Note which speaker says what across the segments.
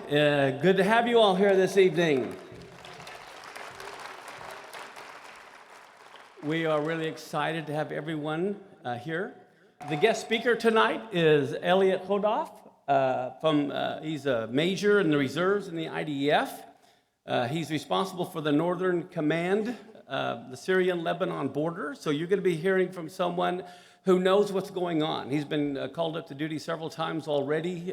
Speaker 1: Good to have you all here this evening. We are really excited to have everyone here. The guest speaker tonight is Elliot Chodoff. He's a major in the reserves in the IDF. He's responsible for the Northern Command, the Syrian-Lebanon border. So you're going to be hearing from someone who knows what's going on. He's been called up to duty several times already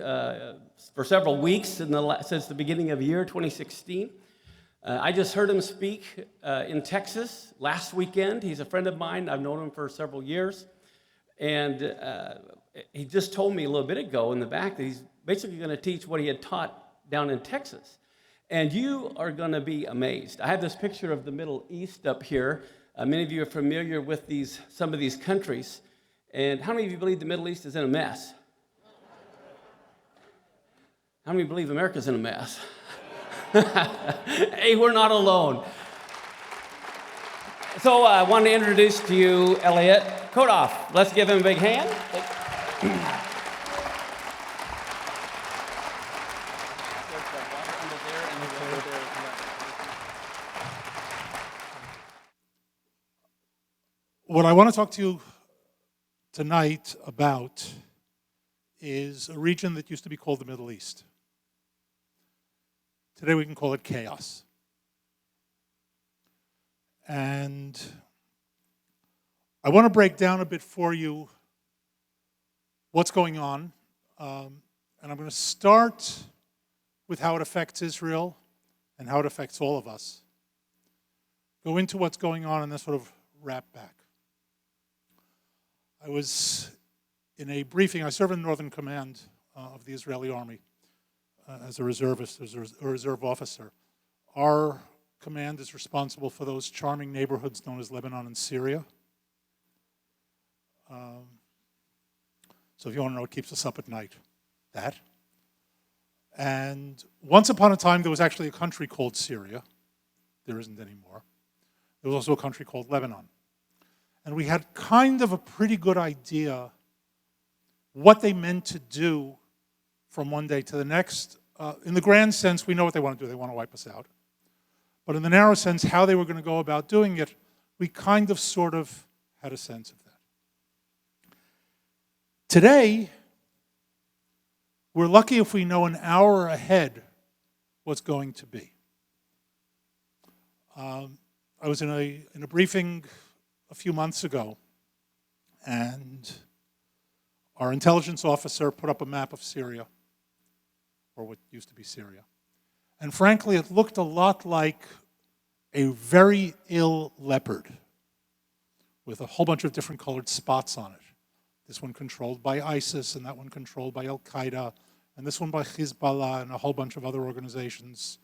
Speaker 1: for several weeks since the beginning of the year, 2016. I just heard him speak in Texas last weekend. He's a friend of mine. I've known him for several years. And he just told me a little bit ago in the back that he's basically going to teach what he had taught down in Texas. And you are going to be amazed. I have this picture of the Middle East up here. Many of you are familiar with some of these countries. And how many of you believe the Middle East is in a mess? How many believe America's in a mess? Hey, we're not alone. So I want to introduce to you Elliot Chodoff. Let's give him a big hand.
Speaker 2: What I want to talk to you tonight about is a region that used to be called the Middle East. Today we can call it chaos. And I want to break down a bit for you what's going on. And I'm going to start with how it affects Israel and how it affects all of us. Go into what's going on and then sort of wrap back. I was in a briefing. I serve in the Northern Command of the Israeli Army as a reservist, as a reserve officer. Our command is responsible for those charming neighborhoods known as Lebanon and Syria. So if you want to know what keeps us up at night, that. And once upon a time, there was actually a country called Syria. There isn't anymore. There was also a country called Lebanon. And we had kind of a pretty good idea what they meant to do from one day to the next. In the grand sense, we know what they want to do. They want to wipe us out. But in the narrow sense, how they were going to go about doing it, we kind of sort of had a sense of that. Today, we're lucky if we know an hour ahead what's going to be. I was in a briefing a few months ago, and our intelligence officer put up a map of Syria, or what used to be Syria. And frankly, it looked a lot like a very ill leopard with a whole bunch of different colored spots on it. This one controlled by ISIS, and that one controlled by Al-Qaeda, and this one by Hezbollah, and a whole bunch of other organizations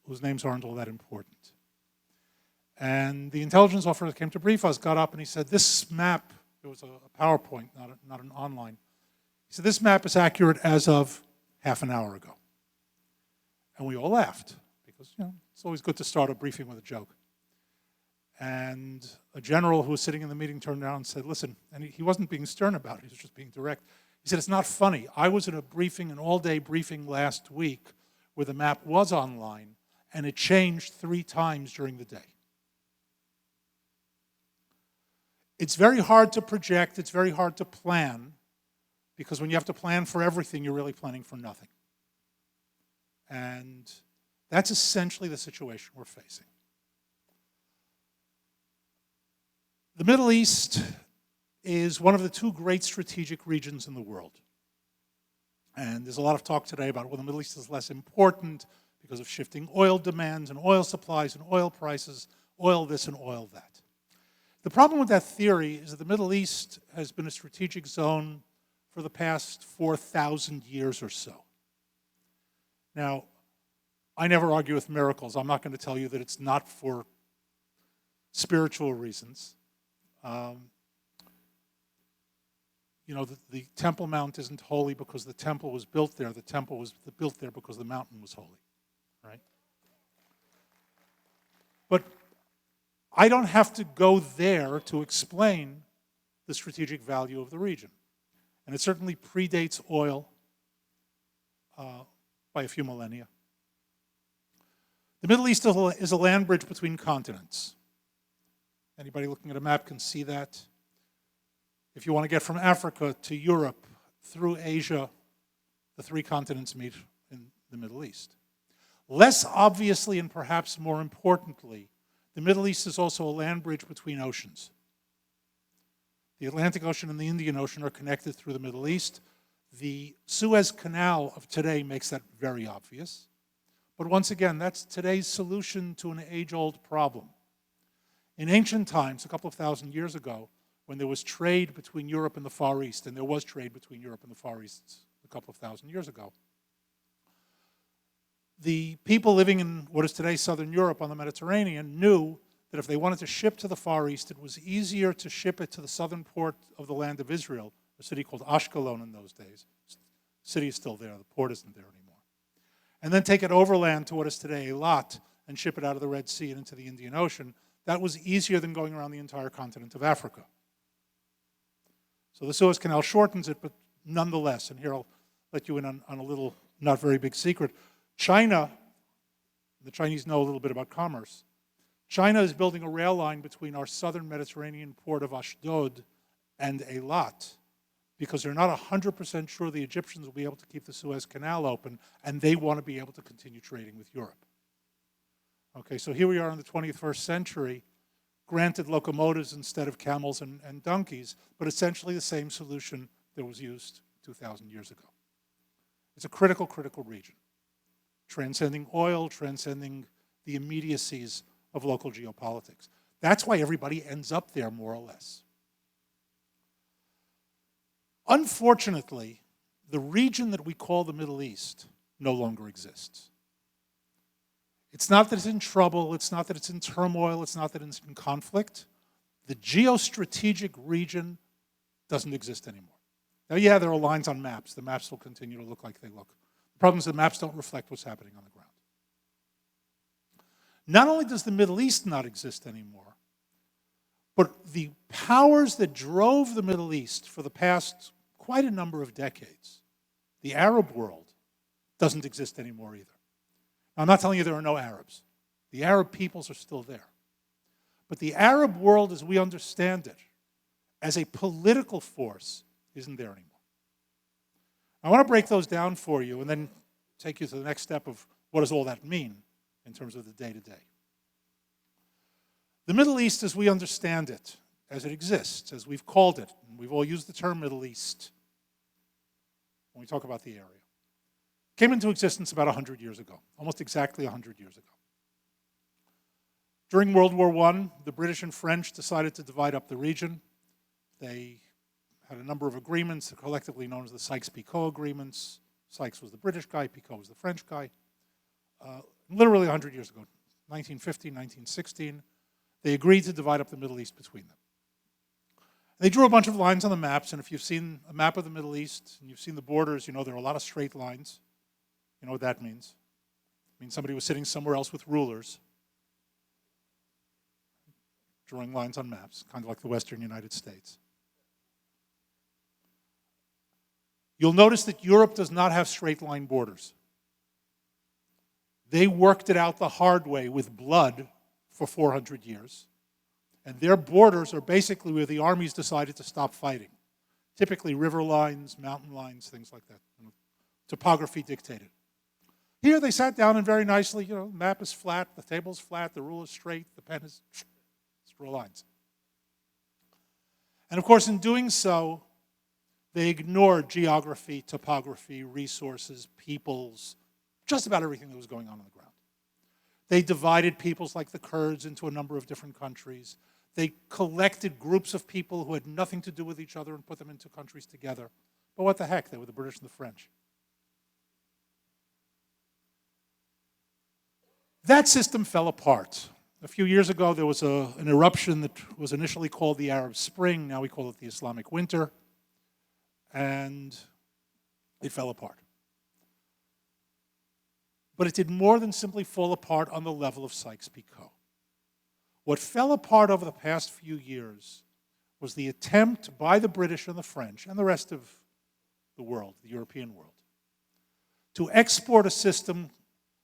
Speaker 2: whose names aren't all that important. And the intelligence officer that came to brief us got up and he said, this map, it was a PowerPoint, not an online. He said, this map is accurate as of half an hour ago. And we all laughed because, it's always good to start a briefing with a joke. And a general who was sitting in the meeting turned around and said, listen, and he wasn't being stern about it, he was just being direct. He said, it's not funny. I was in a briefing, an all-day briefing last week where the map was online and it changed 3 times during the day. It's very hard to project, it's very hard to plan, because when you have to plan for everything, you're really planning for nothing. And that's essentially the situation we're facing. The Middle East is one of the 2 great strategic regions in the world. And there's a lot of talk today about, the Middle East is less important because of shifting oil demands and oil supplies and oil prices, oil this and oil that. The problem with that theory is that the Middle East has been a strategic zone for the past 4,000 years or so. Now, I never argue with miracles. I'm not going to tell you that it's not for spiritual reasons. The Temple Mount isn't holy because the temple was built there. The temple was built there because the mountain was holy, right? But I don't have to go there to explain the strategic value of the region. And it certainly predates oil. by a few millennia. The Middle East is a land bridge between continents. Anybody looking at a map can see that. If you want to get from Africa to Europe through Asia, the three continents meet in the Middle East. Less obviously and perhaps more importantly, the Middle East is also a land bridge between oceans. The Atlantic Ocean and the Indian Ocean are connected through the Middle East. The Suez Canal of today makes that very obvious. But once again, that's today's solution to an age-old problem. In ancient times, a couple of thousand years ago, when there was trade between Europe and the Far East, and there was trade between Europe and the Far East a couple of thousand years ago, the people living in what is today southern Europe on the Mediterranean knew that if they wanted to ship to the Far East, it was easier to ship it to the southern port of the land of Israel, a city called Ashkelon in those days. The city is still there, the port isn't there anymore. And then take it overland to what is today Eilat and ship it out of the Red Sea and into the Indian Ocean. That was easier than going around the entire continent of Africa. So the Suez Canal shortens it, but nonetheless, and here I'll let you in on a little, not very big secret. China, the Chinese know a little bit about commerce. China is building a rail line between our southern Mediterranean port of Ashdod and Eilat because they're not 100% sure the Egyptians will be able to keep the Suez Canal open, and they want to be able to continue trading with Europe. Okay, so here we are in the 21st century, granted locomotives instead of camels and donkeys, but essentially the same solution that was used 2,000 years ago. It's a critical, critical region, transcending oil, transcending the immediacies of local geopolitics. That's why everybody ends up there, more or less. Unfortunately, the region that we call the Middle East no longer exists. It's not that it's in trouble, it's not that it's in turmoil, it's not that it's in conflict. The geostrategic region doesn't exist anymore. Now, yeah, there are lines on maps. The maps will continue to look like they look. The problem is the maps don't reflect what's happening on the ground. Not only does the Middle East not exist anymore, but the powers that drove the Middle East for the past quite a number of decades, the Arab world, doesn't exist anymore either. Now, I'm not telling you there are no Arabs. The Arab peoples are still there. But the Arab world, as we understand it, as a political force, isn't there anymore. I want to break those down for you and then take you to the next step of what does all that mean in terms of the day-to-day. The Middle East, as we understand it, as it exists, as we've called it, and we've all used the term Middle East when we talk about the area, came into existence about 100 years ago, almost exactly 100 years ago. During World War I, the British and French decided to divide up the region. They had a number of agreements, collectively known as the Sykes-Picot agreements. Sykes was the British guy, Picot was the French guy. Literally 100 years ago, 1915, 1916, they agreed to divide up the Middle East between them. They drew a bunch of lines on the maps, and if you've seen a map of the Middle East and you've seen the borders, you know there are a lot of straight lines. You know what that means? It means somebody was sitting somewhere else with rulers, drawing lines on maps, kind of like the Western United States. You'll notice that Europe does not have straight line borders. They worked it out the hard way with blood for 400 years. And their borders are basically where the armies decided to stop fighting. Typically river lines, mountain lines, things like that. Topography dictated. Here they sat down and very nicely, the map is flat, the table's flat, the rule is straight, the pen is draw lines. And of course, in doing so, they ignored geography, topography, resources, peoples, just about everything that was going on the ground. They divided peoples like the Kurds into a number of different countries. They collected groups of people who had nothing to do with each other and put them into countries together. But what the heck, they were the British and the French. That system fell apart. A few years ago, there was an eruption that was initially called the Arab Spring. Now we call it the Islamic Winter. And it fell apart. But it did more than simply fall apart on the level of Sykes-Picot. What fell apart over the past few years was the attempt by the British and the French and the rest of the world, the European world, to export a system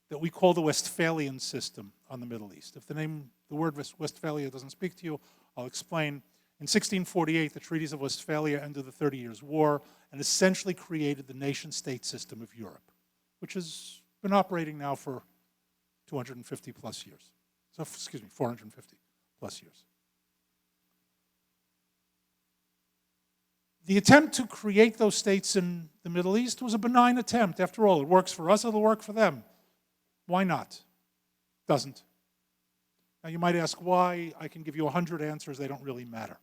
Speaker 2: that we call the Westphalian system on the Middle East. If the word Westphalia doesn't speak to you, I'll explain. In 1648, the treaties of Westphalia ended the 30 Years' War and essentially created the nation-state system of Europe, which has been operating now for 250 plus years. So, 450 plus years. The attempt to create those states in the Middle East was a benign attempt. After all, it works for us, it'll work for them. Why not? Doesn't. Now, you might ask why. I can give you 100 answers. They don't really matter.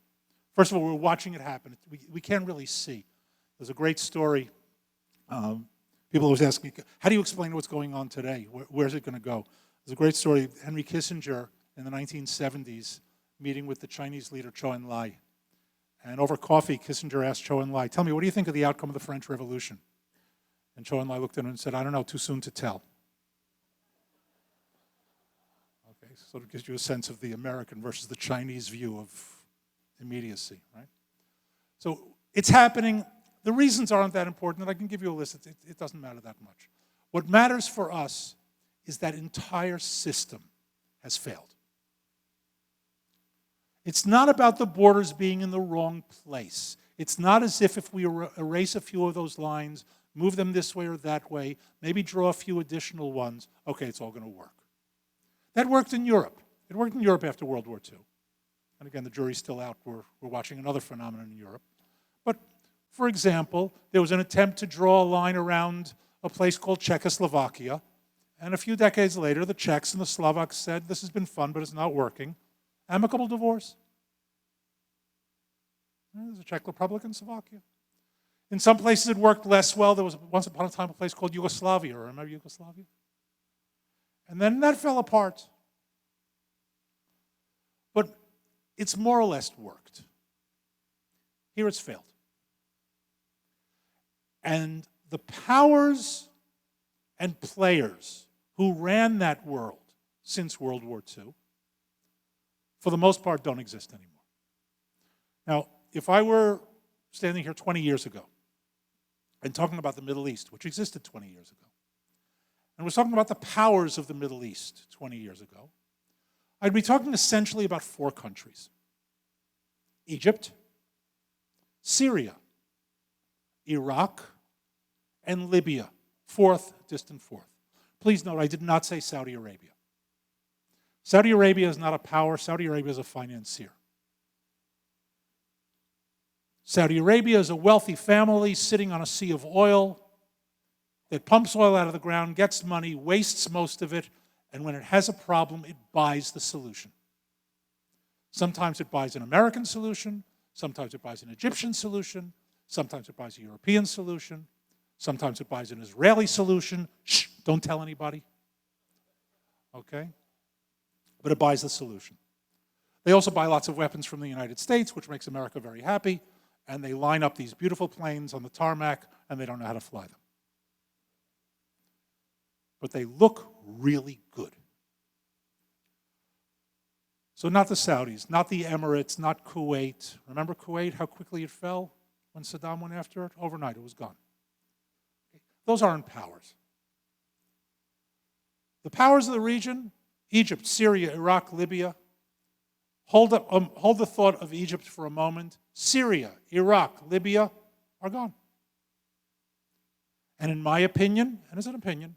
Speaker 2: First of all, we're watching it happen. We can't really see. There's a great story. People always ask me, how do you explain what's going on today? Where's it going to go? There's a great story. Henry Kissinger in the 1970s meeting with the Chinese leader Zhou Enlai. And over coffee, Kissinger asked Zhou Enlai, tell me, what do you think of the outcome of the French Revolution? And Zhou Enlai looked at him and said, I don't know, too soon to tell. Okay, so it gives you a sense of the American versus the Chinese view of immediacy, right? So it's happening. The reasons aren't that important, and I can give you a list. It doesn't matter that much. What matters for us is that entire system has failed. It's not about the borders being in the wrong place. It's not as if we erase a few of those lines, move them this way or that way, maybe draw a few additional ones, okay, it's all going to work. That worked in Europe. It worked in Europe after World War II. And again, the jury's still out. We're watching another phenomenon in Europe. But, for example, there was an attempt to draw a line around a place called Czechoslovakia, and a few decades later, the Czechs and the Slovaks said, this has been fun, but it's not working. Amicable divorce. There's a Czech Republic in Slovakia. In some places it worked less well. There was once upon a time a place called Yugoslavia. Remember Yugoslavia? And then that fell apart. But it's more or less worked. Here it's failed. And the powers and players who ran that world since World War II, for the most part, don't exist anymore. Now, if I were standing here 20 years ago and talking about the Middle East, which existed 20 years ago, and was talking about the powers of the Middle East 20 years ago, I'd be talking essentially about 4 countries: Egypt, Syria, Iraq, and Libya, distant fourth. Please note, I did not say Saudi Arabia. Saudi Arabia is not a power. Saudi Arabia is a financier. Saudi Arabia is a wealthy family sitting on a sea of oil that pumps oil out of the ground, gets money, wastes most of it, and when it has a problem, it buys the solution. Sometimes it buys an American solution, sometimes it buys an Egyptian solution, sometimes it buys a European solution, sometimes it buys an Israeli solution. Shh, don't tell anybody. Okay? But it buys the solution. They also buy lots of weapons from the United States, which makes America very happy, and they line up these beautiful planes on the tarmac, and they don't know how to fly them. But they look really good. So not the Saudis, not the Emirates, not Kuwait. Remember Kuwait, how quickly it fell when Saddam went after it? Overnight, it was gone. Those aren't powers. The powers of the region, Egypt, Syria, Iraq, Libya. Hold the thought of Egypt for a moment. Syria, Iraq, Libya are gone. And in my opinion, and it's an opinion,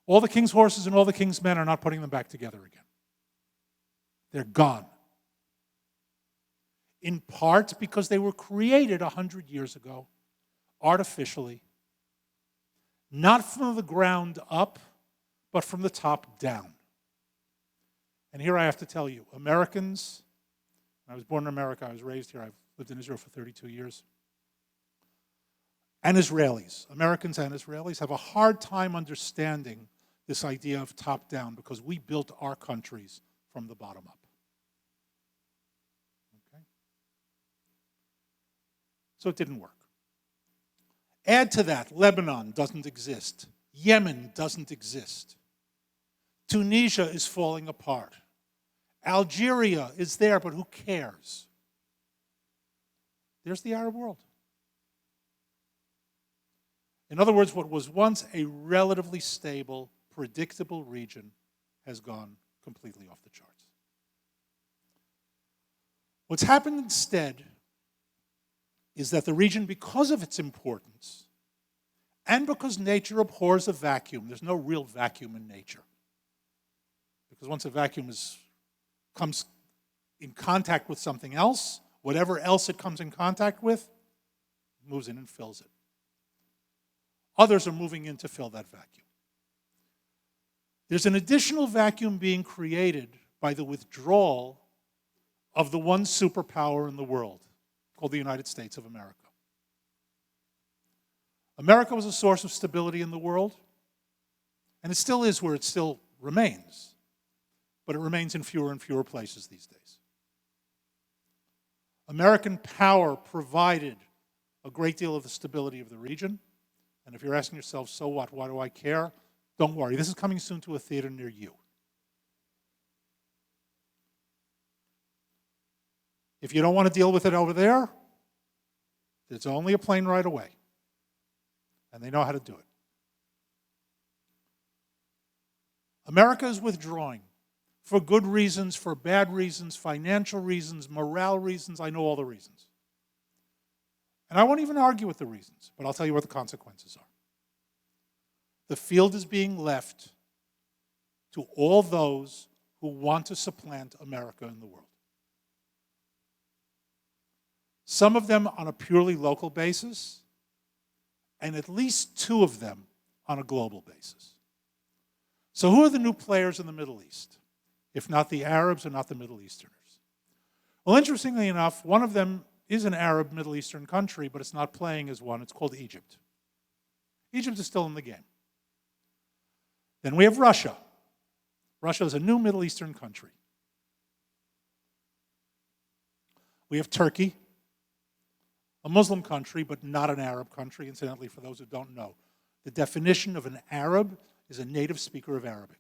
Speaker 2: all the king's horses and all the king's men are not putting them back together again. They're gone. In part because they were created 100 years ago, artificially, not from the ground up, but from the top down. And here I have to tell you, Americans, I was born in America, I was raised here, I've lived in Israel for 32 years, and Israelis, Americans and Israelis, have a hard time understanding this idea of top-down because we built our countries from the bottom up. Okay? So it didn't work. Add to that, Lebanon doesn't exist. Yemen doesn't exist. Tunisia is falling apart. Algeria is there, but who cares? There's the Arab world. In other words, what was once a relatively stable, predictable region has gone completely off the charts. What's happened instead is that the region, because of its importance, and because nature abhors a vacuum, there's no real vacuum in nature. Because once a vacuum comes in contact with something else, whatever else it comes in contact with, moves in and fills it. Others are moving in to fill that vacuum. There's an additional vacuum being created by the withdrawal of the one superpower in the world, called the United States of America. America was a source of stability in the world, and it still is where it still remains, but it remains in fewer and fewer places these days. American power provided a great deal of the stability of the region, and if you're asking yourself, so what, why do I care? Don't worry, this is coming soon to a theater near you. If you don't want to deal with it over there, there's only a plane ride away. And they know how to do it. America is withdrawing for good reasons, for bad reasons, financial reasons, morale reasons. I know all the reasons. And I won't even argue with the reasons, but I'll tell you what the consequences are. The field is being left to all those who want to supplant America in the world. Some of them on a purely local basis, and at least two of them on a global basis. So who are the new players in the Middle East, if not the Arabs and not the Middle Easterners? Well, interestingly enough, one of them is an Arab Middle Eastern country, but it's not playing as one. It's called Egypt. Egypt is still in the game. Then we have Russia. Russia is a new Middle Eastern country. We have Turkey, a Muslim country, but not an Arab country, incidentally, for those who don't know. The definition of an Arab is a native speaker of Arabic.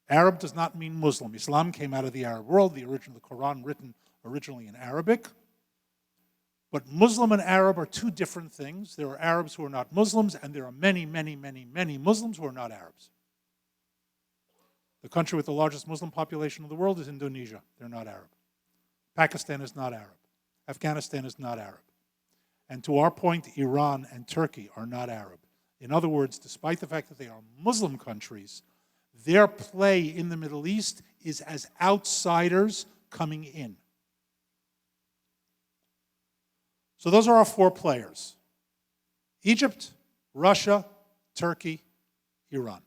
Speaker 2: Arab does not mean Muslim. Islam came out of the Arab world, the Quran written originally in Arabic. But Muslim and Arab are two different things. There are Arabs who are not Muslims, and there are many, many, many, many Muslims who are not Arabs. The country with the largest Muslim population in the world is Indonesia. They're not Arab. Pakistan is not Arab. Afghanistan is not Arab. And to our point, Iran and Turkey are not Arab. In other words, despite the fact that they are Muslim countries, their play in the Middle East is as outsiders coming in. So those are our four players: Egypt, Russia, Turkey, Iran.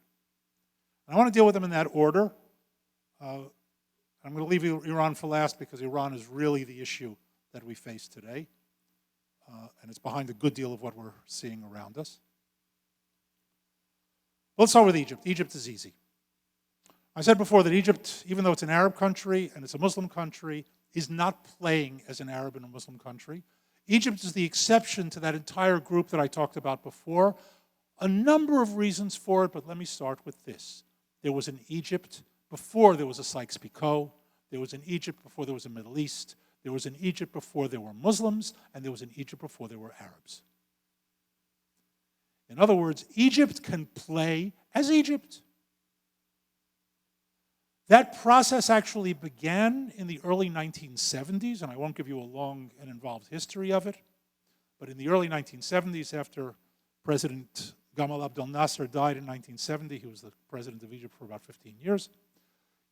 Speaker 2: And I want to deal with them in that order. I'm going to leave Iran for last because Iran is really the issue that we face today. And it's behind a good deal of what we're seeing around us. Let's start with Egypt. Egypt is easy. I said before that Egypt, even though it's an Arab country and it's a Muslim country, is not playing as an Arab and a Muslim country. Egypt is the exception to that entire group that I talked about before. A number of reasons for it, but let me start with this. There was an Egypt before there was a Sykes-Picot. There was an Egypt before there was a Middle East. There was an Egypt before there were Muslims, and there was an Egypt before there were Arabs. In other words, Egypt can play as Egypt. That process actually began in the early 1970s, and I won't give you a long and involved history of it, but in the early 1970s, after President Gamal Abdel Nasser died in 1970, he was the president of Egypt for about 15 years.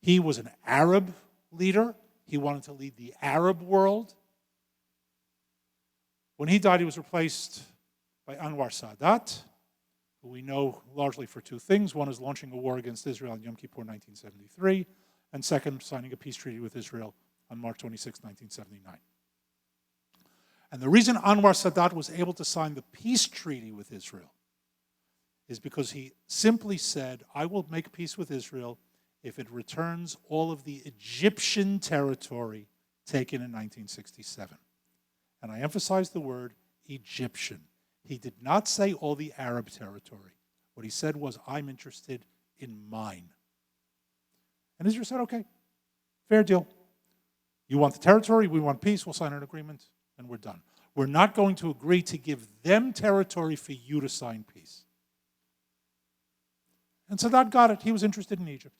Speaker 2: He was an Arab leader. He wanted to lead the Arab world. When he died, he was replaced by Anwar Sadat, who we know largely for two things. One is launching a war against Israel in Yom Kippur 1973, and second, signing a peace treaty with Israel on March 26, 1979. And the reason Anwar Sadat was able to sign the peace treaty with Israel is because he simply said, I will make peace with Israel if it returns all of the Egyptian territory taken in 1967. And I emphasize the word Egyptian. He did not say all the Arab territory. What he said was, I'm interested in mine. And Israel said, okay, fair deal. You want the territory, we want peace, we'll sign an agreement, and we're done. We're not going to agree to give them territory for you to sign peace. And Sadat got it. He was interested in Egypt.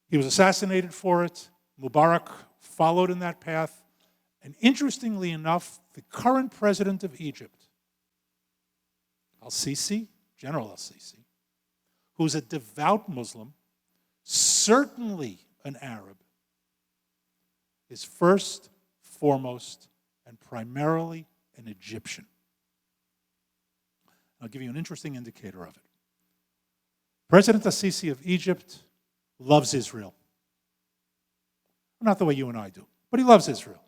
Speaker 2: He was assassinated for it. Mubarak followed in that path. And interestingly enough, the current president of Egypt, al-Sisi, General al-Sisi, who's a devout Muslim, certainly an Arab, is first, foremost, and primarily an Egyptian. I'll give you an interesting indicator of it. President al-Sisi of Egypt loves Israel. Not the way you and I do, but he loves Israel.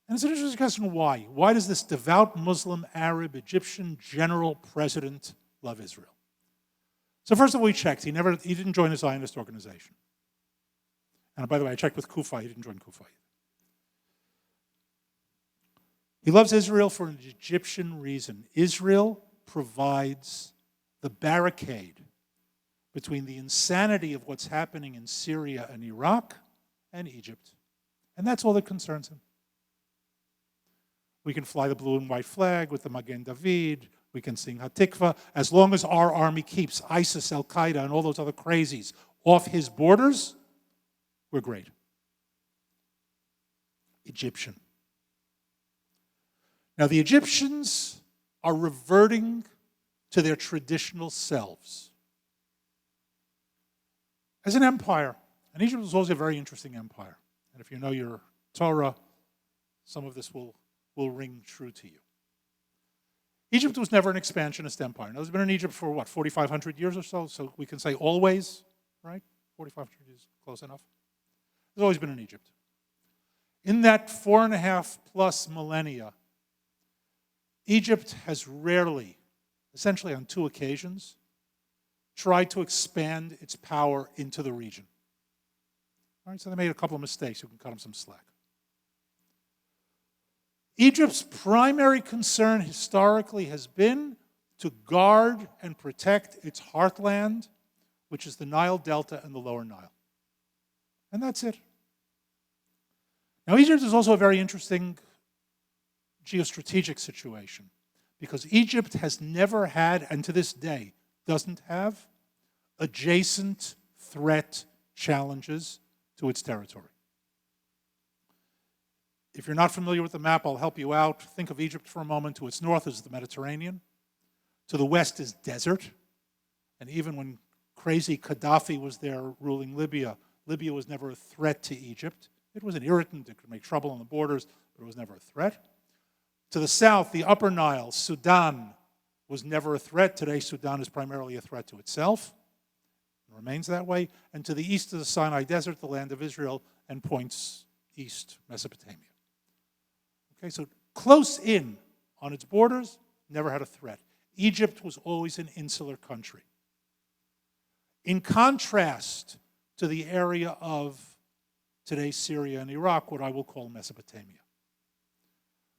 Speaker 2: And it's an interesting question why. Why does this devout Muslim, Arab, Egyptian general president love Israel? So first of all, we checked. He didn't join a Zionist organization. And by the way, I checked with Kufa. He didn't join Kufa either. He loves Israel for an Egyptian reason. Israel provides the barricade between the insanity of what's happening in Syria and Iraq and Egypt. And that's all that concerns him. We can fly the blue and white flag with the Magen David. We can sing Hatikva. As long as our army keeps ISIS, Al-Qaeda, and all those other crazies off his borders, we're great. Egyptian. Now, the Egyptians are reverting to their traditional selves. As an empire, and Egypt was always a very interesting empire. And if you know your Torah, some of this will ring true to you. Egypt was never an expansionist empire. Now, it's been in Egypt for, 4,500 years or so? So we can say always, right? 4,500 years, close enough. It's always been in Egypt. In that 4.5 plus millennia, Egypt has rarely, essentially on 2 occasions, tried to expand its power into the region. All right, so they made a couple of mistakes. You can cut them some slack. Egypt's primary concern historically has been to guard and protect its heartland, which is the Nile Delta and the Lower Nile. And that's it. Now, Egypt is also a very interesting geostrategic situation because Egypt has never had, and to this day doesn't have, adjacent threat challenges to its territory. If you're not familiar with the map, I'll help you out. Think of Egypt for a moment. To its north is the Mediterranean. To the west is desert. And even when crazy Gaddafi was there ruling Libya, Libya was never a threat to Egypt. It was an irritant. It could make trouble on the borders, but it was never a threat. To the south, the Upper Nile, Sudan, was never a threat. Today, Sudan is primarily a threat to itself. It remains that way. And to the east of the Sinai Desert, the land of Israel, and points east, Mesopotamia. Okay, so close in on its borders, never had a threat. Egypt was always an insular country. In contrast to the area of today's Syria and Iraq, what I will call Mesopotamia.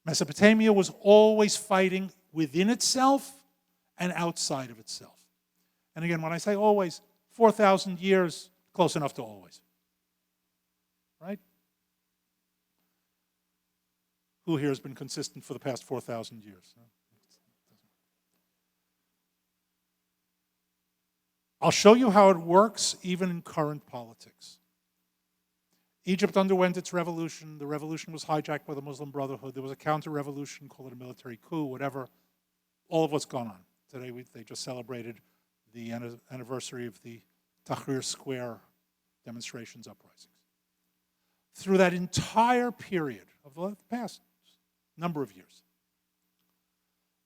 Speaker 2: Mesopotamia was always fighting within itself and outside of itself. And again, when I say always, 4,000 years, close enough to always. Right? Who here has been consistent for the past 4,000 years? I'll show you how it works even in current politics. Egypt underwent its revolution. The revolution was hijacked by the Muslim Brotherhood. There was a counter-revolution, call it a military coup, whatever. All of what's gone on. Today they just celebrated the anniversary of the Tahrir Square demonstrations, uprisings. Through that entire period of the past number of years,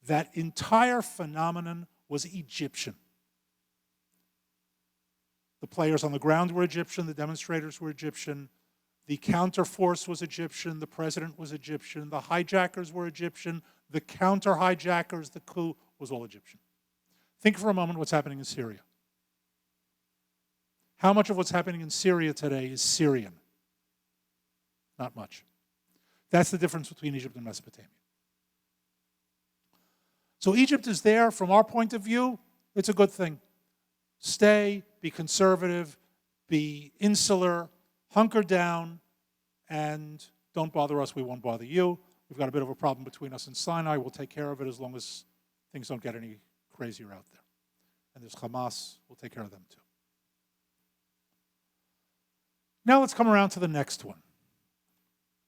Speaker 2: that entire phenomenon was Egyptian. The players on the ground were Egyptian, the demonstrators were Egyptian, the counterforce was Egyptian, the president was Egyptian, the hijackers were Egyptian, the counter-hijackers, the coup was all Egyptian. Think for a moment what's happening in Syria. How much of what's happening in Syria today is Syrian? Not much. That's the difference between Egypt and Mesopotamia. So Egypt is there, from our point of view, it's a good thing. Stay, be conservative, be insular, hunker down, and don't bother us, we won't bother you. we've got a bit of a problem between us and Sinai. We'll take care of it as long as things don't get any crazier out there. And there's Hamas. We'll take care of them too. Now let's come around to the next one.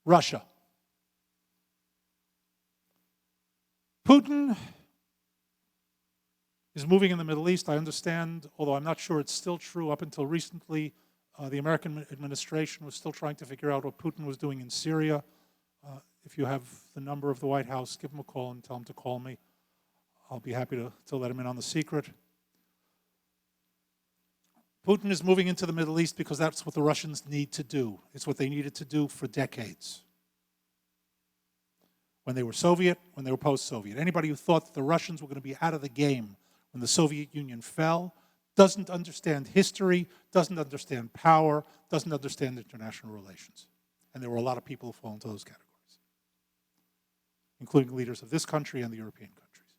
Speaker 2: Russia. Putin is moving in the Middle East. I understand, although I'm not sure it's still true, up until recently, the American administration was still trying to figure out what Putin was doing in Syria. If you have the number of the White House, give him a call and tell him to call me. I'll be happy to let him in on the secret. Putin is moving into the Middle East because that's what the Russians need to do. It's what they needed to do for decades. When they were Soviet, when they were post-Soviet. Anybody who thought that the Russians were going to be out of the game when the Soviet Union fell doesn't understand history, doesn't understand power, doesn't understand international relations. And there were a lot of people who fall into those categories, including leaders of this country and the European countries.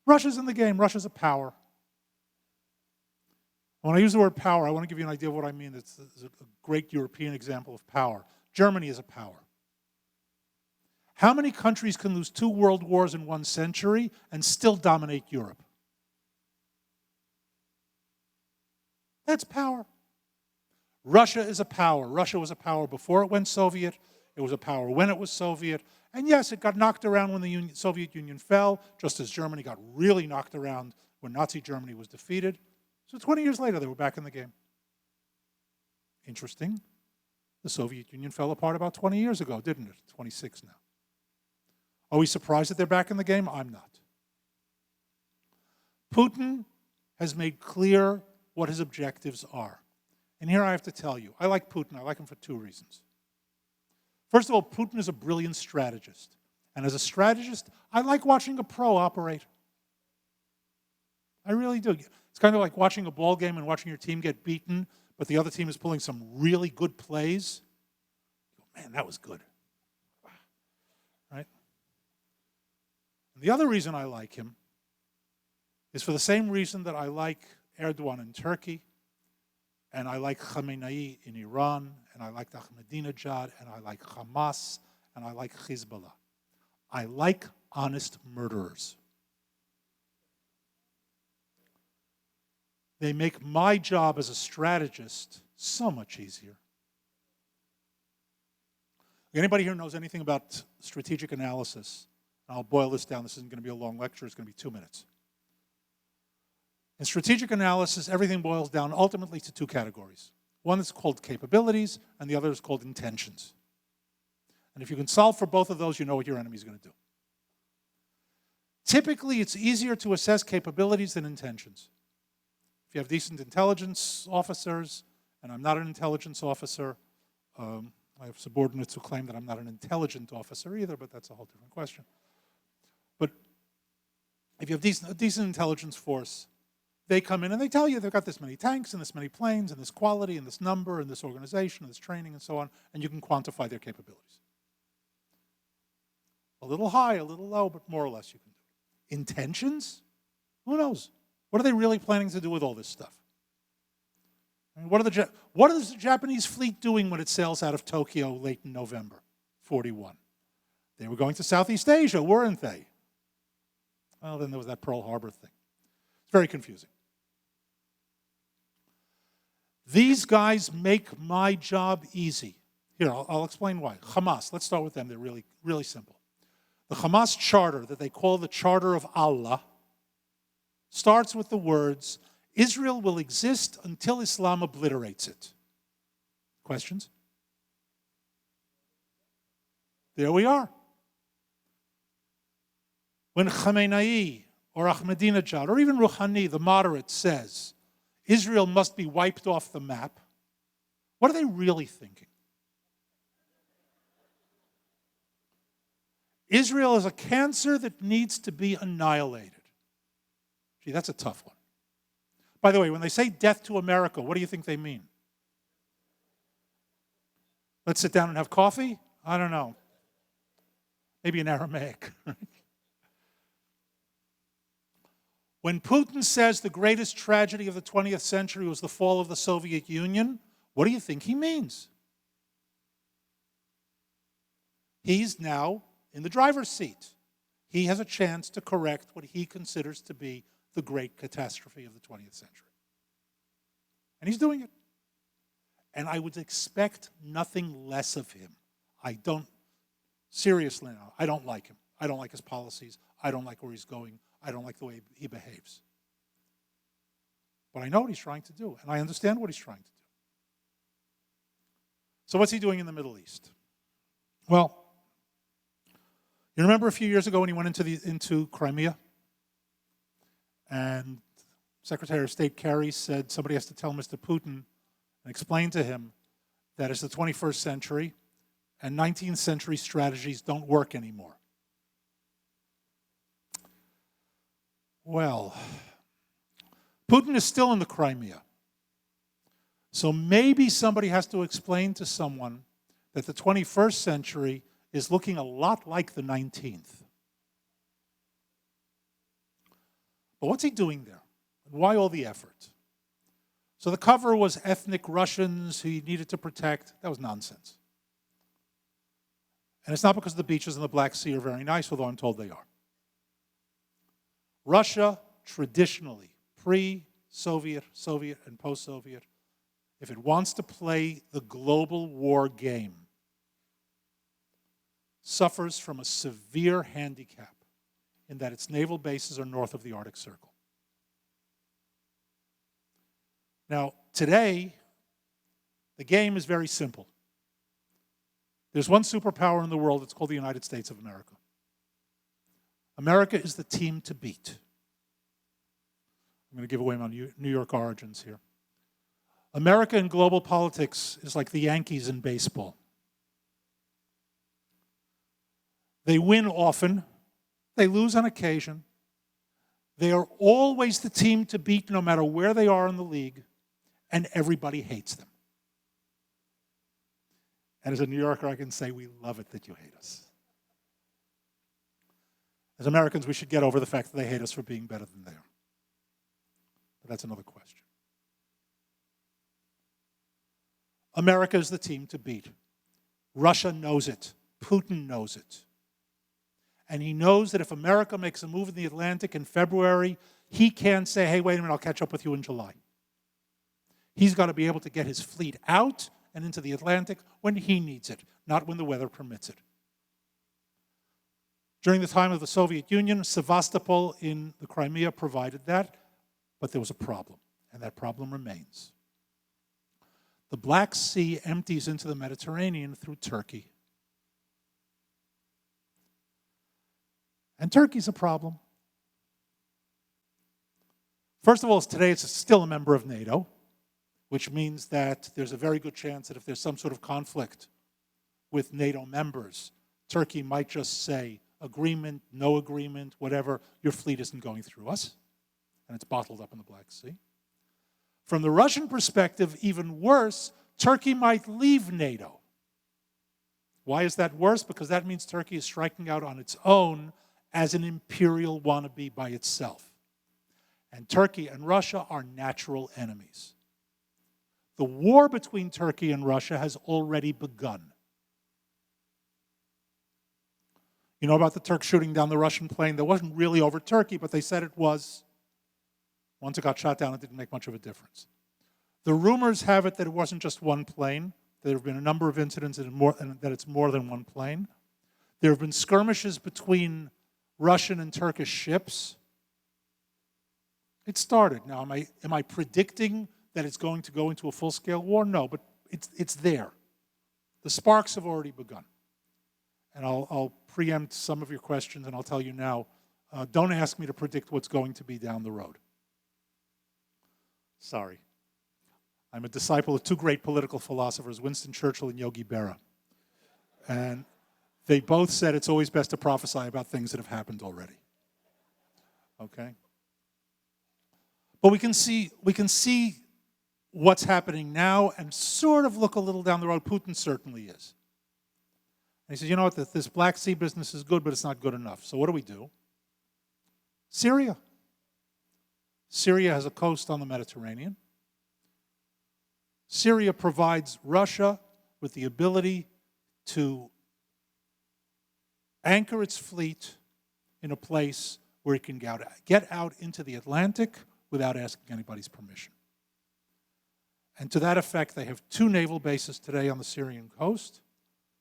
Speaker 2: Russia's in the game. Russia's a power. When I use the word power, I want to give you an idea of what I mean. It's a great European example of power. Germany is a power. How many countries can lose 2 world wars in 1 century and still dominate Europe? That's power. Russia is a power. Russia was a power before it went Soviet. It was a power when it was Soviet. And yes, it got knocked around when the Soviet Union fell, just as Germany got really knocked around when Nazi Germany was defeated. So 20 years later, they were back in the game. Interesting. The Soviet Union fell apart about 20 years ago, didn't it? 26 now. Are we surprised that they're back in the game? I'm not. Putin has made clear what his objectives are. And here I have to tell you, I like Putin. I like him for 2 reasons. First of all, Putin is a brilliant strategist. And as a strategist, I like watching a pro operate. I really do. It's kind of like watching a ball game and watching your team get beaten, but the other team is pulling some really good plays. Man, that was good. Right? And the other reason I like him is for the same reason that I like Erdogan in Turkey, and I like Khamenei in Iran, and I like Ahmadinejad, and I like Hamas, and I like Hezbollah. I like honest murderers. They make my job as a strategist so much easier. Anybody here knows anything about strategic analysis? I'll boil this down. This isn't going to be a long lecture. It's going to be 2 minutes. In strategic analysis, everything boils down ultimately to 2 categories. One is called capabilities, and the other is called intentions. And if you can solve for both of those, you know what your enemy is going to do. Typically, it's easier to assess capabilities than intentions. If you have decent intelligence officers, and I'm not an intelligence officer, I have subordinates who claim that I'm not an intelligent officer either, but that's a whole different question. But if you have a decent intelligence force, they come in and they tell you they've got this many tanks and this many planes and this quality and this number and this organization and this training and so on, and you can quantify their capabilities. A little high, a little low, but more or less you can do it. Intentions? Who knows? What are they really planning to do with all this stuff? I mean, what is the Japanese fleet doing when it sails out of Tokyo late in November 41? They were going to Southeast Asia, weren't they? Well, then there was that Pearl Harbor thing. It's very confusing. These guys make my job easy. Here, I'll explain why. Hamas, let's start with them. They're really, really simple. The Hamas charter that they call the Charter of Allah starts with the words, Israel will exist until Islam obliterates it. Questions? There we are. When Khamenei or Ahmadinejad or even Rouhani, the moderate, says Israel must be wiped off the map, what are they really thinking? Israel is a cancer that needs to be annihilated. Gee, that's a tough one. By the way, when they say death to America, what do you think they mean? Let's sit down and have coffee? I don't know. Maybe in Aramaic. When Putin says the greatest tragedy of the 20th century was the fall of the Soviet Union, what do you think he means? He's now in the driver's seat. He has a chance to correct what he considers to be the great catastrophe of the 20th century. And he's doing it. And I would expect nothing less of him. Seriously now, I don't like him. I don't like his policies. I don't like where he's going. I don't like the way he behaves. But I know what he's trying to do, and I understand what he's trying to do. So what's he doing in the Middle East? Well, you remember a few years ago when he went into Crimea? And Secretary of State Kerry said somebody has to tell Mr. Putin and explain to him that it's the 21st century and 19th century strategies don't work anymore. Well, Putin is still in the Crimea. So maybe somebody has to explain to someone that the 21st century is looking a lot like the 19th. But what's he doing there? And why all the effort? So the cover was ethnic Russians who he needed to protect. That was nonsense. And it's not because the beaches in the Black Sea are very nice, although I'm told they are. Russia, traditionally, pre-Soviet, Soviet, and post-Soviet, if it wants to play the global war game, suffers from a severe handicap in that its naval bases are north of the Arctic Circle. Now, today, the game is very simple. There's one superpower in the world, it's called the United States of America. America is the team to beat. I'm going to give away my New York origins here. America in global politics is like the Yankees in baseball. They win often, they lose on occasion. They are always the team to beat no matter where they are in the league, and everybody hates them. And as a New Yorker, I can say we love it that you hate us. As Americans, we should get over the fact that they hate us for being better than they are. But that's another question. America is the team to beat. Russia knows it. Putin knows it. And he knows that if America makes a move in the Atlantic in February, he can't say, hey, wait a minute, I'll catch up with you in July. He's got to be able to get his fleet out and into the Atlantic when he needs it, not when the weather permits it. During the time of the Soviet Union, Sevastopol in the Crimea provided that, but there was a problem, and that problem remains. The Black Sea empties into the Mediterranean through Turkey. And Turkey's a problem. First of all, today it's still a member of NATO, which means that there's a very good chance that if there's some sort of conflict with NATO members, Turkey might just say, agreement, no agreement, whatever, your fleet isn't going through us, and it's bottled up in the Black Sea. From the Russian perspective, even worse, Turkey might leave NATO. Why is that worse? Because that means Turkey is striking out on its own as an imperial wannabe by itself. And Turkey and Russia are natural enemies. The war between Turkey and Russia has already begun. You know about the Turks shooting down the Russian plane? That wasn't really over Turkey, but they said it was. Once it got shot down, it didn't make much of a difference. The rumors have it that it wasn't just one plane. There have been a number of incidents that it's more than one plane. There have been skirmishes between Russian and Turkish ships. It started. Now, am I predicting that it's going to go into a full-scale war? No, but it's there. The sparks have already begun. And I'll preempt some of your questions, and I'll tell you now, don't ask me to predict what's going to be down the road. Sorry. I'm a disciple of two great political philosophers, Winston Churchill and Yogi Berra. And they both said it's always best to prophesy about things that have happened already. Okay? But we can see what's happening now and sort of look a little down the road. Putin certainly is. And he says, you know what, this Black Sea business is good, but it's not good enough. So what do? Syria. Syria has a coast on the Mediterranean. Syria provides Russia with the ability to anchor its fleet in a place where it can get out into the Atlantic without asking anybody's permission. And to that effect, they have 2 naval bases today on the Syrian coast,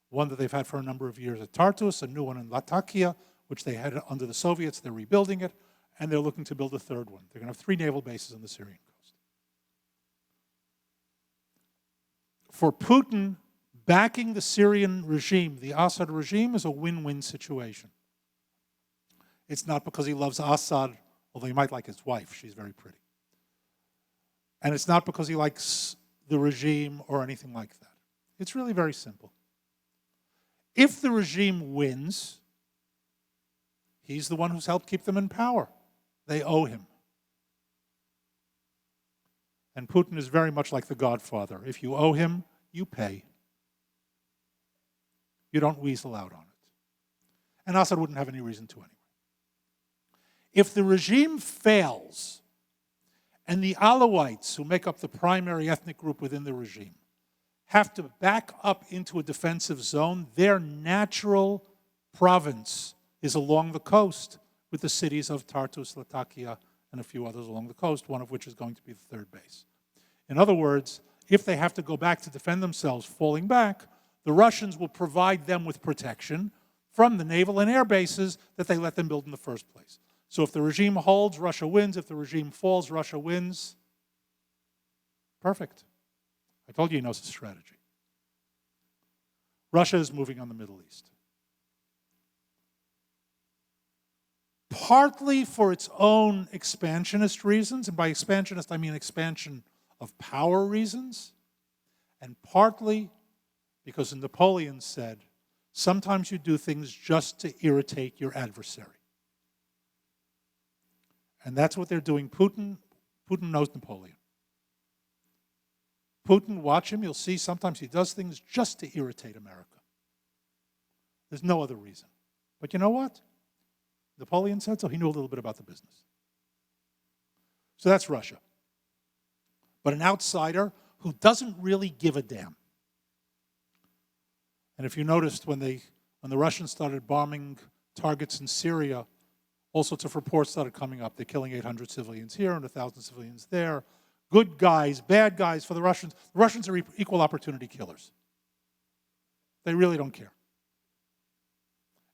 Speaker 2: one that they've had for a number of years at Tartus, a new one in Latakia, which they had under the Soviets. They're rebuilding it, and they're looking to build a 3rd one. They're going to have 3 naval bases on the Syrian coast. For Putin, backing the Syrian regime, the Assad regime, is a win-win situation. It's not because he loves Assad, although he might like his wife. She's very pretty. And it's not because he likes the regime or anything like that. It's really very simple. If the regime wins, he's the one who's helped keep them in power. They owe him. And Putin is very much like the Godfather. If you owe him, you pay. You don't weasel out on it. And Assad wouldn't have any reason to anyway. If the regime fails, and the Alawites, who make up the primary ethnic group within the regime, have to back up into a defensive zone, their natural province is along the coast, with the cities of Tartus, Latakia, and a few others along the coast, one of which is going to be the 3rd base. In other words, if they have to go back to defend themselves falling back, the Russians will provide them with protection from the naval and air bases that they let them build in the first place. So if the regime holds, Russia wins. If the regime falls, Russia wins. Perfect. I told you he knows his strategy. Russia is moving on the Middle East. Partly for its own expansionist reasons, and by expansionist I mean expansion of power reasons, and partly because Napoleon said, sometimes you do things just to irritate your adversary. And that's what they're doing. Putin knows Napoleon. Putin, watch him, you'll see sometimes he does things just to irritate America. There's no other reason. But you know what? Napoleon said so. He knew a little bit about the business. So that's Russia. But an outsider who doesn't really give a damn. And if you noticed when the Russians started bombing targets in Syria, all sorts of reports started coming up. They're killing 800 civilians here and 1,000 civilians there. Good guys, bad guys for the Russians. The Russians are equal opportunity killers. They really don't care.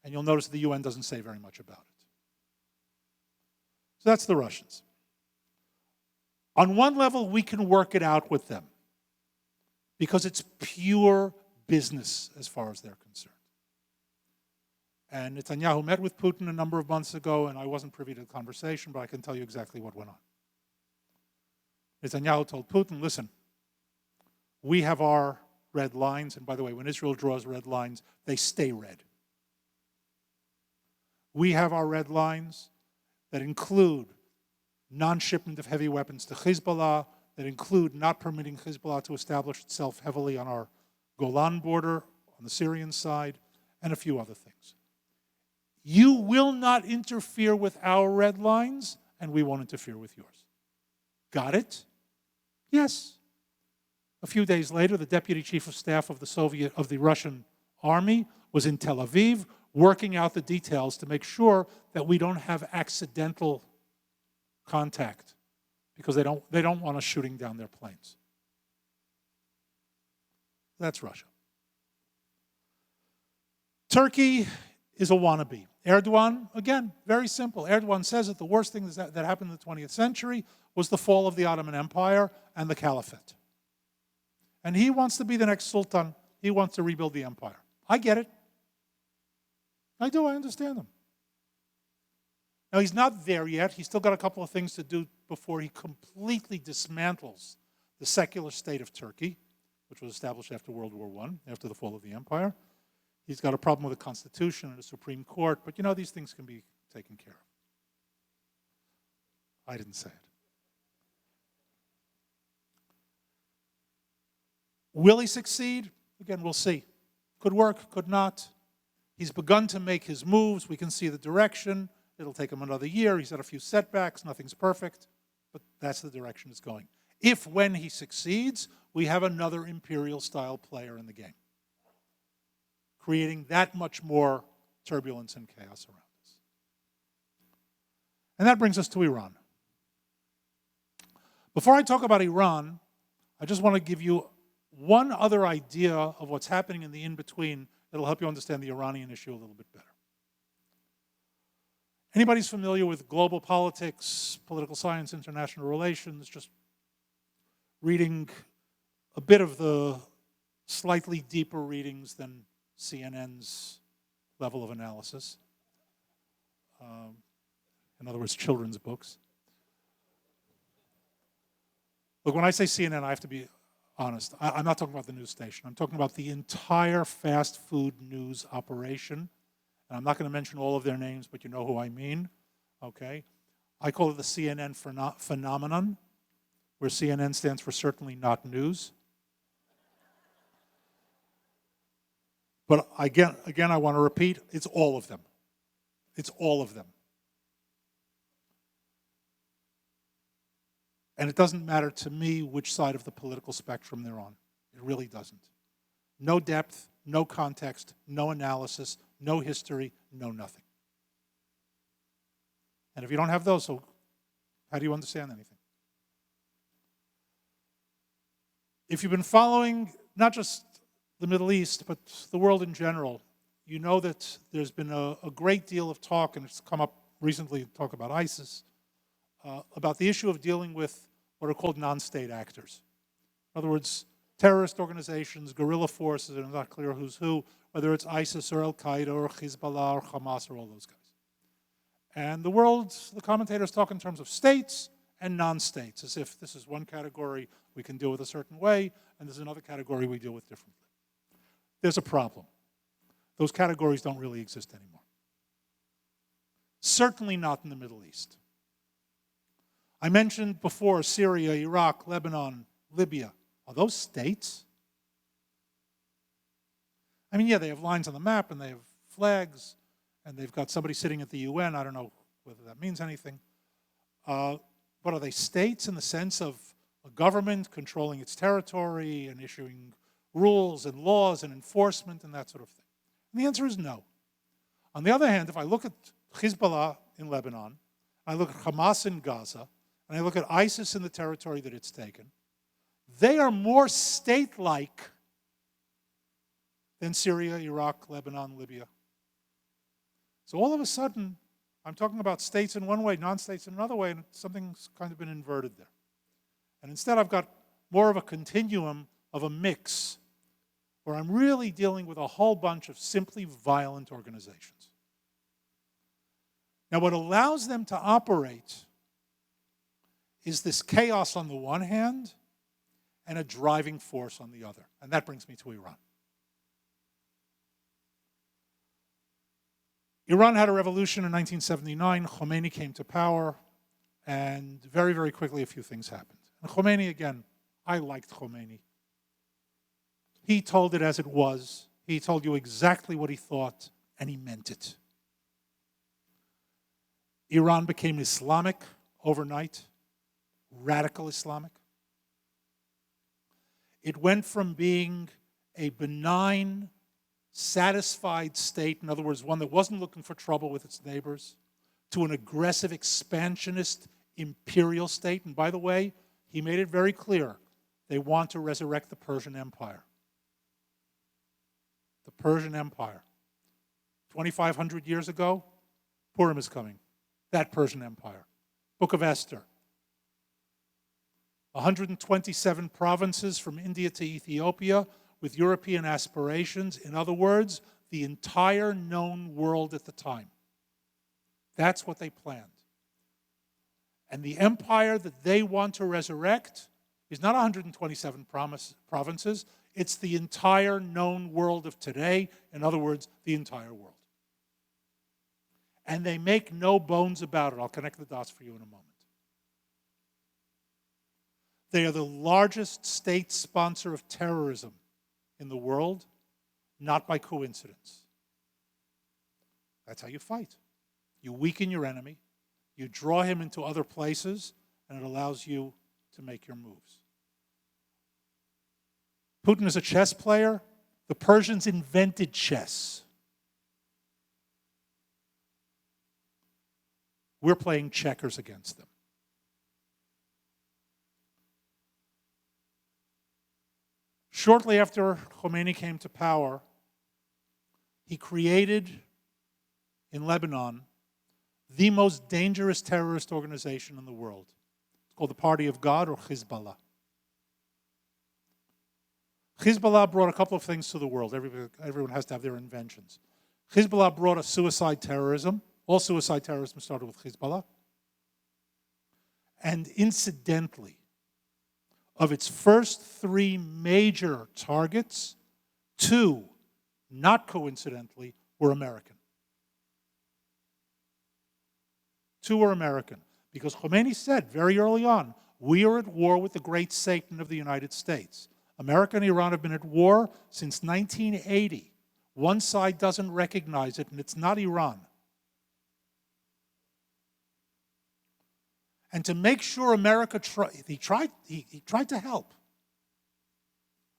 Speaker 2: And you'll notice the UN doesn't say very much about it. So that's the Russians. On one level, we can work it out with them because it's pure business as far as they're concerned. And Netanyahu met with Putin a number of months ago, and I wasn't privy to the conversation, but I can tell you exactly what went on. Netanyahu told Putin, listen, we have our red lines, and by the way, when Israel draws red lines, they stay red. We have our red lines that include non-shipment of heavy weapons to Hezbollah, that include not permitting Hezbollah to establish itself heavily on our Golan border, on the Syrian side, and a few other things. You will not interfere with our red lines, and we won't interfere with yours. Got it? Yes. A few days later, the deputy chief of staff of the Russian army was in Tel Aviv, working out the details to make sure that we don't have accidental contact, because they don't want us shooting down their planes. That's Russia. Turkey is a wannabe. Erdogan, again, very simple. Erdogan says that the worst thing that happened in the 20th century was the fall of the Ottoman Empire and the Caliphate. And he wants to be the next sultan. He wants to rebuild the empire. I get it. I do, I understand him. Now, he's not there yet. He's still got a couple of things to do before he completely dismantles the secular state of Turkey, which was established after World War I, after the fall of the empire. He's got a problem with the Constitution and the Supreme Court, but you know, these things can be taken care of. I didn't say it. Will he succeed? Again, we'll see. Could work, could not. He's begun to make his moves. We can see the direction. It'll take him another year. He's had a few setbacks. Nothing's perfect, but that's the direction it's going. If, when he succeeds, we have another imperial-style player in the game, creating that much more turbulence and chaos around us. And that brings us to Iran. Before I talk about Iran, I just want to give you one other idea of what's happening in the in-between that'll help you understand the Iranian issue a little bit better. Anybody's familiar with global politics, political science, international relations, just reading a bit of the slightly deeper readings than CNN's level of analysis. In other words, children's books. Look, when I say CNN, I have to be honest. I'm not talking about the news station. I'm talking about the entire fast food news operation. And I'm not going to mention all of their names, but you know who I mean, okay? I call it the CNN phenomenon, where CNN stands for certainly not news. But again, I want to repeat, it's all of them. It's all of them. And it doesn't matter to me which side of the political spectrum they're on. It really doesn't. No depth, no context, no analysis, no history, no nothing. And if you don't have those, so how do you understand anything? If you've been following not just the Middle East, but the world in general, you know that there's been a great deal of talk, and it's come up recently, talk about ISIS, about the issue of dealing with what are called non-state actors. In other words, terrorist organizations, guerrilla forces, and it's not clear who's who, whether it's ISIS or Al-Qaeda or Hezbollah or Hamas or all those guys. And the world, the commentators talk in terms of states and non-states, as if this is one category we can deal with a certain way, and there's another category we deal with differently. There's a problem. Those categories don't really exist anymore. Certainly not in the Middle East. I mentioned before Syria, Iraq, Lebanon, Libya. Are those states? I mean, yeah, they have lines on the map and they have flags and they've got somebody sitting at the UN. I don't know whether that means anything. But are they states in the sense of a government controlling its territory and issuing rules and laws and enforcement and that sort of thing? And the answer is no. On the other hand, if I look at Hezbollah in Lebanon, I look at Hamas in Gaza, and I look at ISIS in the territory that it's taken, they are more state-like than Syria, Iraq, Lebanon, Libya. So all of a sudden, I'm talking about states in one way, non-states in another way, and something's kind of been inverted there. And instead, I've got more of a continuum of a mix where I'm really dealing with a whole bunch of simply violent organizations. Now, what allows them to operate is this chaos on the one hand and a driving force on the other. And that brings me to Iran. Iran had a revolution in 1979. Khomeini came to power, and very, very quickly a few things happened. And Khomeini, again, I liked Khomeini. He told it as it was. He told you exactly what he thought, and he meant it. Iran became Islamic overnight, radical Islamic. It went from being a benign, satisfied state, in other words, one that wasn't looking for trouble with its neighbors, to an aggressive, expansionist, imperial state. And by the way, he made it very clear, they want to resurrect the Persian Empire. The Persian Empire. 2,500 years ago, Purim is coming. That Persian Empire. Book of Esther. 127 provinces from India to Ethiopia with European aspirations. In other words, the entire known world at the time. That's what they planned. And the empire that they want to resurrect is not 127 provinces, it's the entire known world of today. In other words, the entire world. And they make no bones about it. I'll connect the dots for you in a moment. They are the largest state sponsor of terrorism in the world, not by coincidence. That's how you fight. You weaken your enemy, you draw him into other places, and it allows you to make your moves. Putin is a chess player. The Persians invented chess. we're playing checkers against them. Shortly after Khomeini came to power, he created in Lebanon the most dangerous terrorist organization in the world. It's called the Party of God, or Hezbollah. Hezbollah brought a couple of things to the world. Everyone has to have their inventions. Hezbollah brought a suicide terrorism. All suicide terrorism started with Hezbollah. And incidentally, of its first 3 major targets, 2, not coincidentally, were American. 2 were American. Because Khomeini said very early on, we are at war with the great Satan of the United States. America and Iran have been at war since 1980. One side doesn't recognize it, and it's not Iran. And to make sure America he tried to help.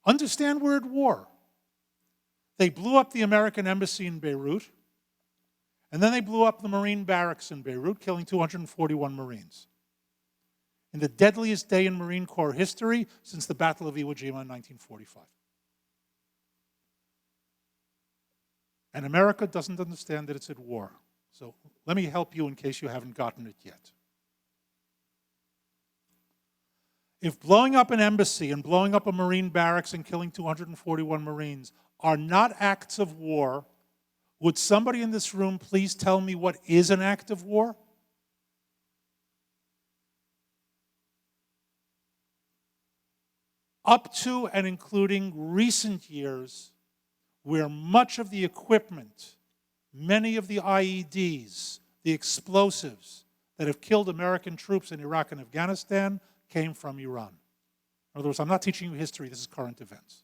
Speaker 2: Understand we're at war. They blew up the American embassy in Beirut, and then they blew up the Marine barracks in Beirut, killing 241 Marines. In the deadliest day in Marine Corps history since the Battle of Iwo Jima in 1945. And America doesn't understand that it's at war. So let me help you in case you haven't gotten it yet. If blowing up an embassy and blowing up a Marine barracks and killing 241 Marines are not acts of war, would somebody in this room please tell me what is an act of war? Up to and including recent years, where much of the equipment, many of the IEDs, the explosives that have killed American troops in Iraq and Afghanistan came from Iran. In other words, I'm not teaching you history, this is current events.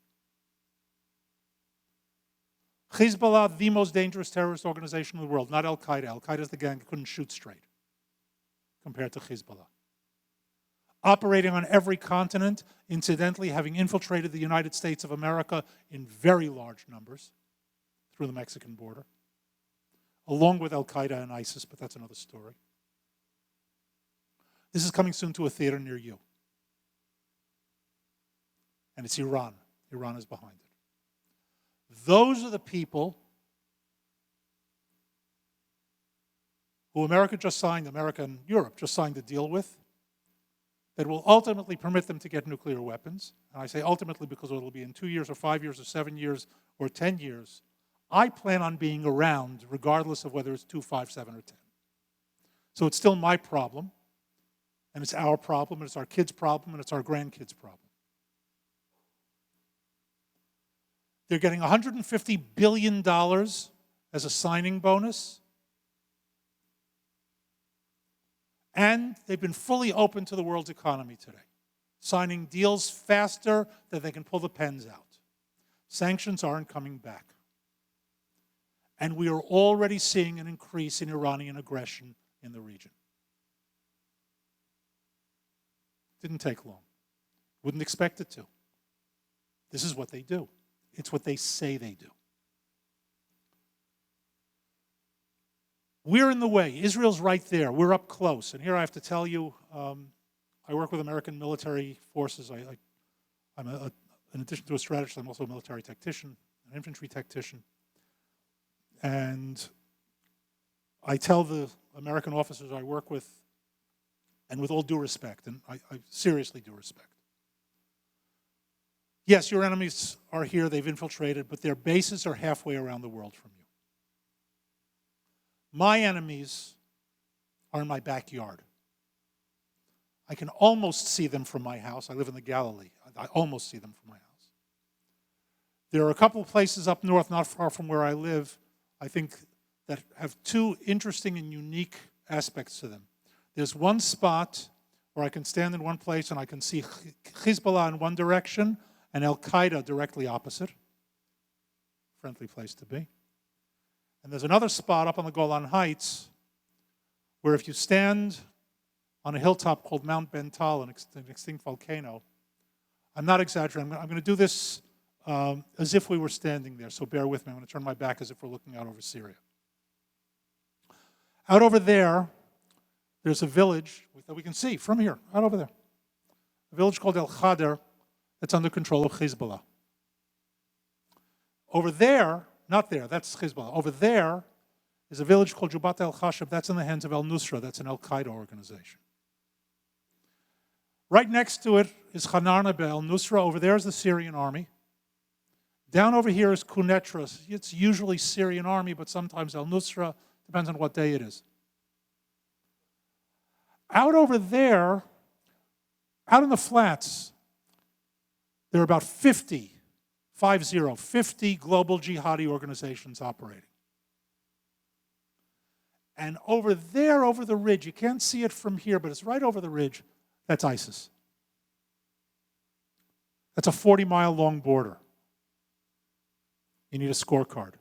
Speaker 2: Hezbollah, the most dangerous terrorist organization in the world, not Al-Qaeda. Al-Qaeda is the gang that couldn't shoot straight compared to Hezbollah. Operating on every continent, incidentally having infiltrated the United States of America in very large numbers through the Mexican border, along with Al-Qaeda and ISIS, but that's another story. This is coming soon to a theater near you. And it's Iran. Iran is behind it. Those are the people who America and Europe just signed a deal with, that will ultimately permit them to get nuclear weapons. And I say ultimately because it will be in 2 years or 5 years or 7 years or 10 years. I plan on being around regardless of whether it's 2, 5, 7, or 10. So it's still my problem, and it's our problem, and it's our kids' problem, and it's our grandkids' problem. They're getting $150 billion as a signing bonus. And they've been fully open to the world's economy today, signing deals faster than they can pull the pens out. Sanctions aren't coming back. And we are already seeing an increase in Iranian aggression in the region. Didn't take long. Wouldn't expect it to. This is what they do. It's what they say they do. We're in the way. Israel's right there. We're up close. And here I have to tell you, I work with American military forces. In addition to a strategist, I'm also a military tactician, an infantry tactician. And I tell the American officers I work with, and with all due respect, and I seriously do respect, yes, your enemies are here, they've infiltrated, but their bases are halfway around the world from you. My enemies are in my backyard. I can almost see them from my house. I live in the Galilee. I almost see them from my house. There are a couple of places up north, not far from where I live, I think, that have 2 interesting and unique aspects to them. There's one spot where I can stand in one place and I can see Hezbollah in one direction and Al-Qaeda directly opposite. Friendly place to be. And there's another spot up on the Golan Heights where if you stand on a hilltop called Mount Bental, an extinct volcano, I'm not exaggerating, I'm going to do this as if we were standing there, so bear with me. I'm going to turn my back as if we're looking out over Syria. Out over there, there's a village that we can see from here, right over there. A village called El Khader that's under control of Hezbollah. Over there, not there, that's Hezbollah. Over there is a village called Jubat el-Khashab. That's in the hands of al-Nusra. That's an Al-Qaeda organization. Right next to it is Hanarna al-Nusra. Over there is the Syrian army. Down over here is Quneitra. It's usually Syrian army, but sometimes al-Nusra. Depends on what day it is. Out over there, out in the flats, there are about 50 global jihadi organizations operating. And over there, over the ridge, you can't see it from here, but it's right over the ridge, that's ISIS. That's a 40-mile-long border. You need a scorecard.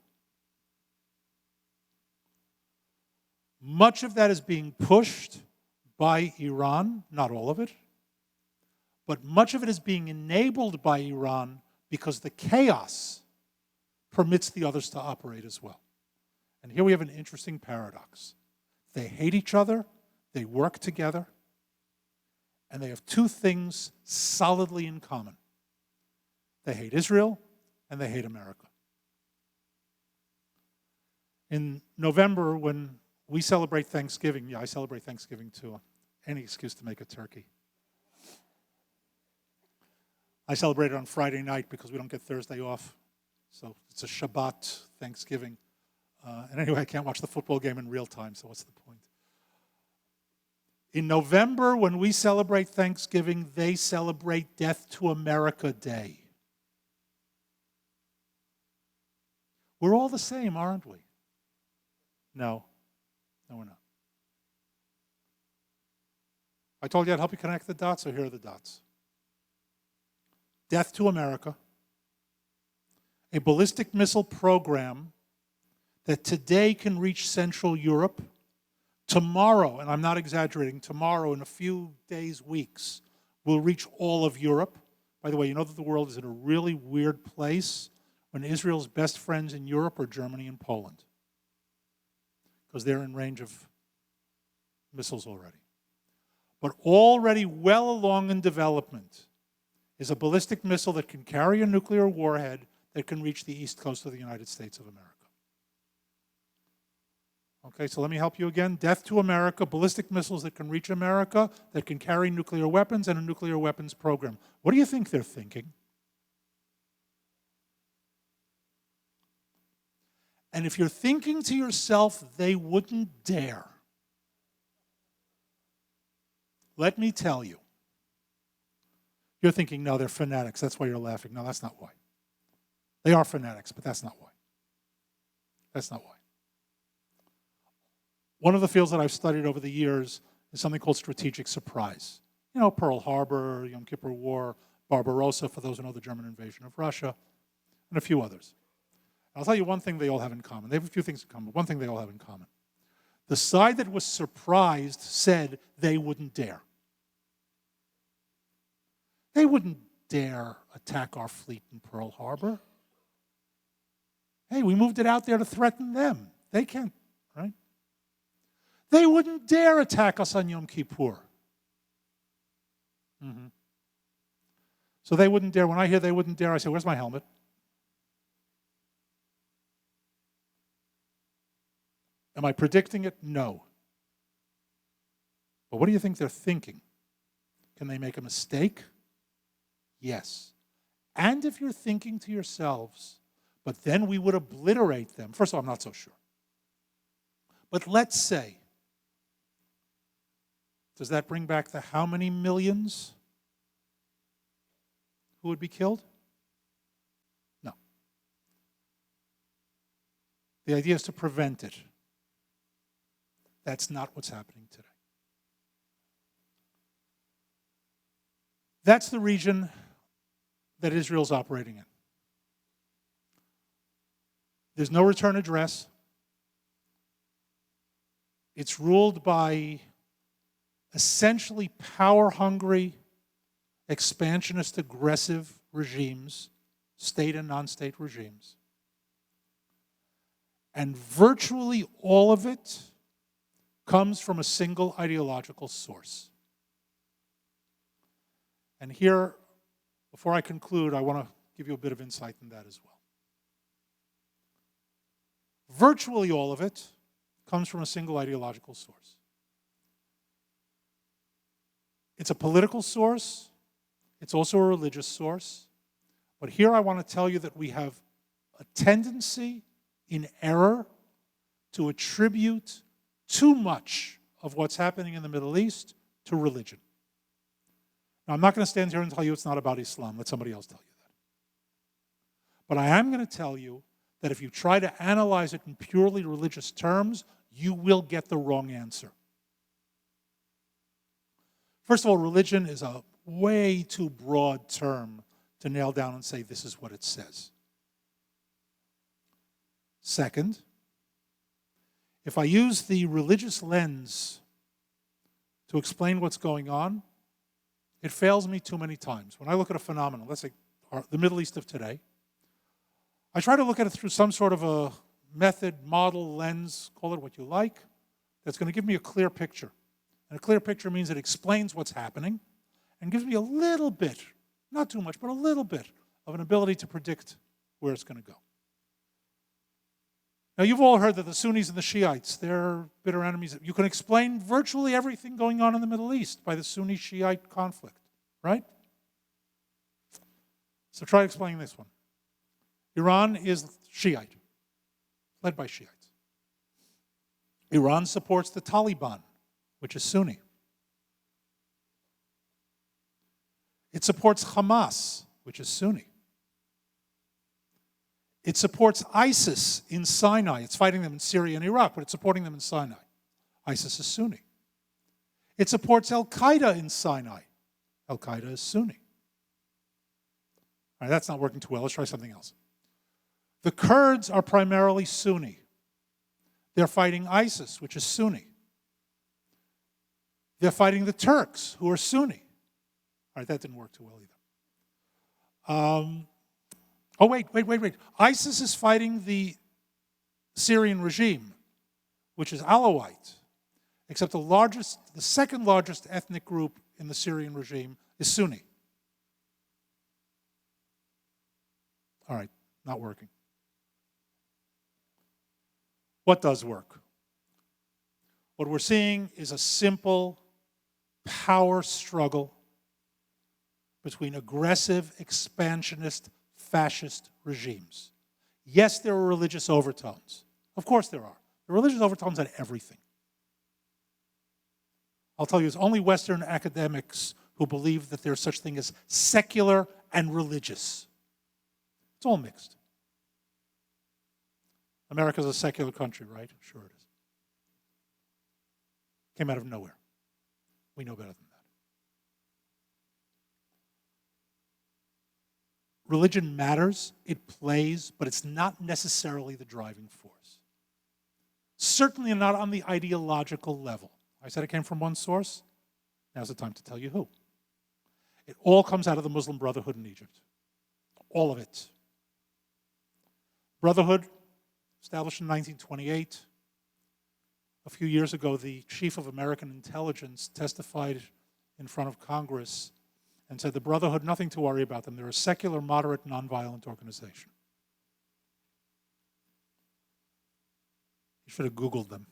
Speaker 2: Much of that is being pushed by Iran, not all of it, but much of it is being enabled by Iran because the chaos permits the others to operate as well. And here we have an interesting paradox. They hate each other, they work together, and they have two things solidly in common. They hate Israel, and they hate America. In November, when we celebrate Thanksgiving, I celebrate Thanksgiving too, any excuse to make a turkey. I celebrate it on Friday night because we don't get Thursday off. So it's a Shabbat Thanksgiving. And anyway, I can't watch the football game in real time, so what's the point? In November, when we celebrate Thanksgiving, they celebrate Death to America Day. We're all the same, aren't we? No. No, we're not. I told you I'd help you connect the dots, so here are the dots. Death to America, a ballistic missile program that today can reach Central Europe. Tomorrow, and I'm not exaggerating, tomorrow in a few days, weeks, will reach all of Europe. By the way, you know that the world is in a really weird place when Israel's best friends in Europe are Germany and Poland, because they're in range of missiles already. But already well along in development is a ballistic missile that can carry a nuclear warhead that can reach the east coast of the United States of America. Okay, so let me help you again. Death to America, ballistic missiles that can reach America, that can carry nuclear weapons, and a nuclear weapons program. What do you think they're thinking? And if you're thinking to yourself, they wouldn't dare, let me tell you. You're thinking, no, they're fanatics. That's why you're laughing. No, that's not why. They are fanatics, but that's not why. That's not why. One of the fields that I've studied over the years is something called strategic surprise. You know, Pearl Harbor, Yom Kippur War, Barbarossa, for those who know the German invasion of Russia, and a few others. I'll tell you one thing they all have in common. They have a few things in common, but one thing they all have in common. The side that was surprised said they wouldn't dare. They wouldn't dare attack our fleet in Pearl Harbor. Hey, we moved it out there to threaten them. They can't, right? They wouldn't dare attack us on Yom Kippur. Mm-hmm. So they wouldn't dare. When I hear they wouldn't dare, I say, where's my helmet? Am I predicting it? No. But what do you think they're thinking? Can they make a mistake? Yes. And if you're thinking to yourselves, but then we would obliterate them. First of all, I'm not so sure. But let's say, does that bring back the how many millions who would be killed? No. The idea is to prevent it. That's not what's happening today. That's the region that Israel's operating in. There's no return address. It's ruled by essentially power-hungry, expansionist, aggressive regimes, state and non-state regimes. And virtually all of it comes from a single ideological source. And here, before I conclude, I want to give you a bit of insight in that as well. Virtually all of it comes from a single ideological source. It's a political source. It's also a religious source. But here I want to tell you that we have a tendency in error to attribute too much of what's happening in the Middle East to religion. Now, I'm not going to stand here and tell you it's not about Islam. Let somebody else tell you that. But I am going to tell you that if you try to analyze it in purely religious terms, you will get the wrong answer. First of all, religion is a way too broad term to nail down and say this is what it says. Second, if I use the religious lens to explain what's going on, it fails me too many times. When I look at a phenomenon, let's say the Middle East of today, I try to look at it through some sort of a method, model, lens, call it what you like, that's going to give me a clear picture. And a clear picture means it explains what's happening and gives me a little bit, not too much, but a little bit of an ability to predict where it's going to go. Now, you've all heard that the Sunnis and the Shiites, they're bitter enemies. You can explain virtually everything going on in the Middle East by the Sunni-Shiite conflict, right? So try explaining this one. Iran is Shiite, led by Shiites. Iran supports the Taliban, which is Sunni. It supports Hamas, which is Sunni. It supports ISIS in Sinai. It's fighting them in Syria and Iraq, but it's supporting them in Sinai. ISIS is Sunni. It supports Al-Qaeda in Sinai. Al-Qaeda is Sunni. All right, that's not working too well. Let's try something else. The Kurds are primarily Sunni. They're fighting ISIS, which is Sunni. They're fighting the Turks, who are Sunni. All right, that didn't work too well either. Oh, wait. ISIS is fighting the Syrian regime, which is Alawite, except the second largest ethnic group in the Syrian regime is Sunni. All right, not working. What does work? What we're seeing is a simple power struggle between aggressive, expansionist, fascist regimes. Yes, there are religious overtones. Of course there are. There are religious overtones at everything. I'll tell you, it's only Western academics who believe that there's such thing as secular and religious. It's all mixed. America's a secular country, right? Sure it is. Came out of nowhere. We know better than that. Religion matters, it plays, but it's not necessarily the driving force. Certainly not on the ideological level. I said it came from one source. Now's the time to tell you who. It all comes out of the Muslim Brotherhood in Egypt. All of it. Brotherhood, established in 1928. A few years ago, the chief of American intelligence testified in front of Congress and said, the Brotherhood, nothing to worry about them. They're a secular, moderate, nonviolent organization. You should have Googled them.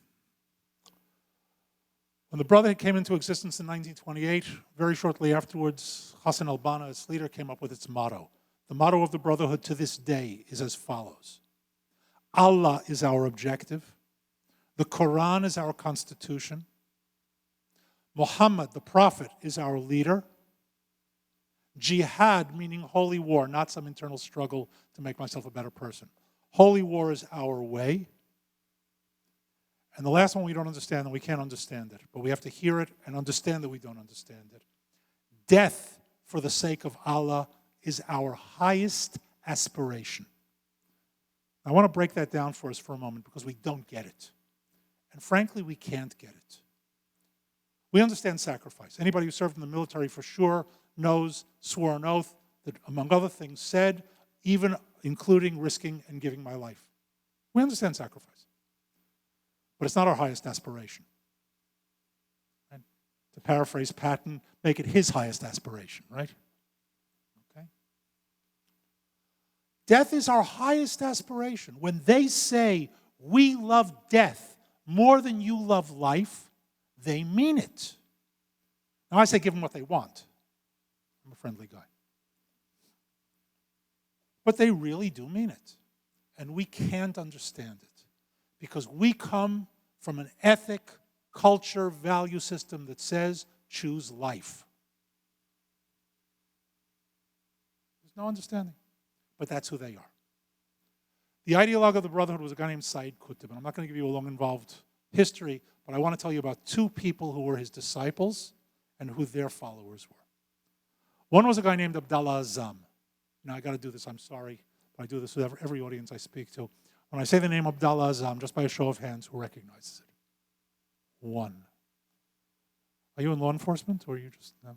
Speaker 2: When the Brotherhood came into existence in 1928, very shortly afterwards, Hassan al-Banna, its leader, came up with its motto. The motto of the Brotherhood to this day is as follows. Allah is our objective. The Quran is our constitution. Muhammad, the Prophet, is our leader. Jihad, meaning holy war, not some internal struggle to make myself a better person. Holy war is our way. And the last one we don't understand, and we can't understand it, but we have to hear it and understand that we don't understand it. Death for the sake of Allah is our highest aspiration. I want to break that down for us for a moment because we don't get it. And frankly, we can't get it. We understand sacrifice. Anybody who served in the military for sure knows, swore an oath that, among other things, said, even including risking and giving my life. We understand sacrifice. But it's not our highest aspiration. To paraphrase Patton, make it his highest aspiration, right? Okay. Death is our highest aspiration. When they say we love death more than you love life, they mean it. Now I say give them what they want. I'm a friendly guy. But they really do mean it. And we can't understand it because we come from an ethic, culture, value system that says choose life. There's no understanding. But that's who they are. The ideologue of the Brotherhood was a guy named Said Qutb. And I'm not going to give you a long involved history, but I want to tell you about two people who were his disciples and who their followers were. One was a guy named Abdallah Azzam. Now, I got to do this, I'm sorry, but I do this with every audience I speak to. When I say the name Abdallah Azzam, just by a show of hands, who recognizes it? One. Are you in law enforcement, or are you just, no?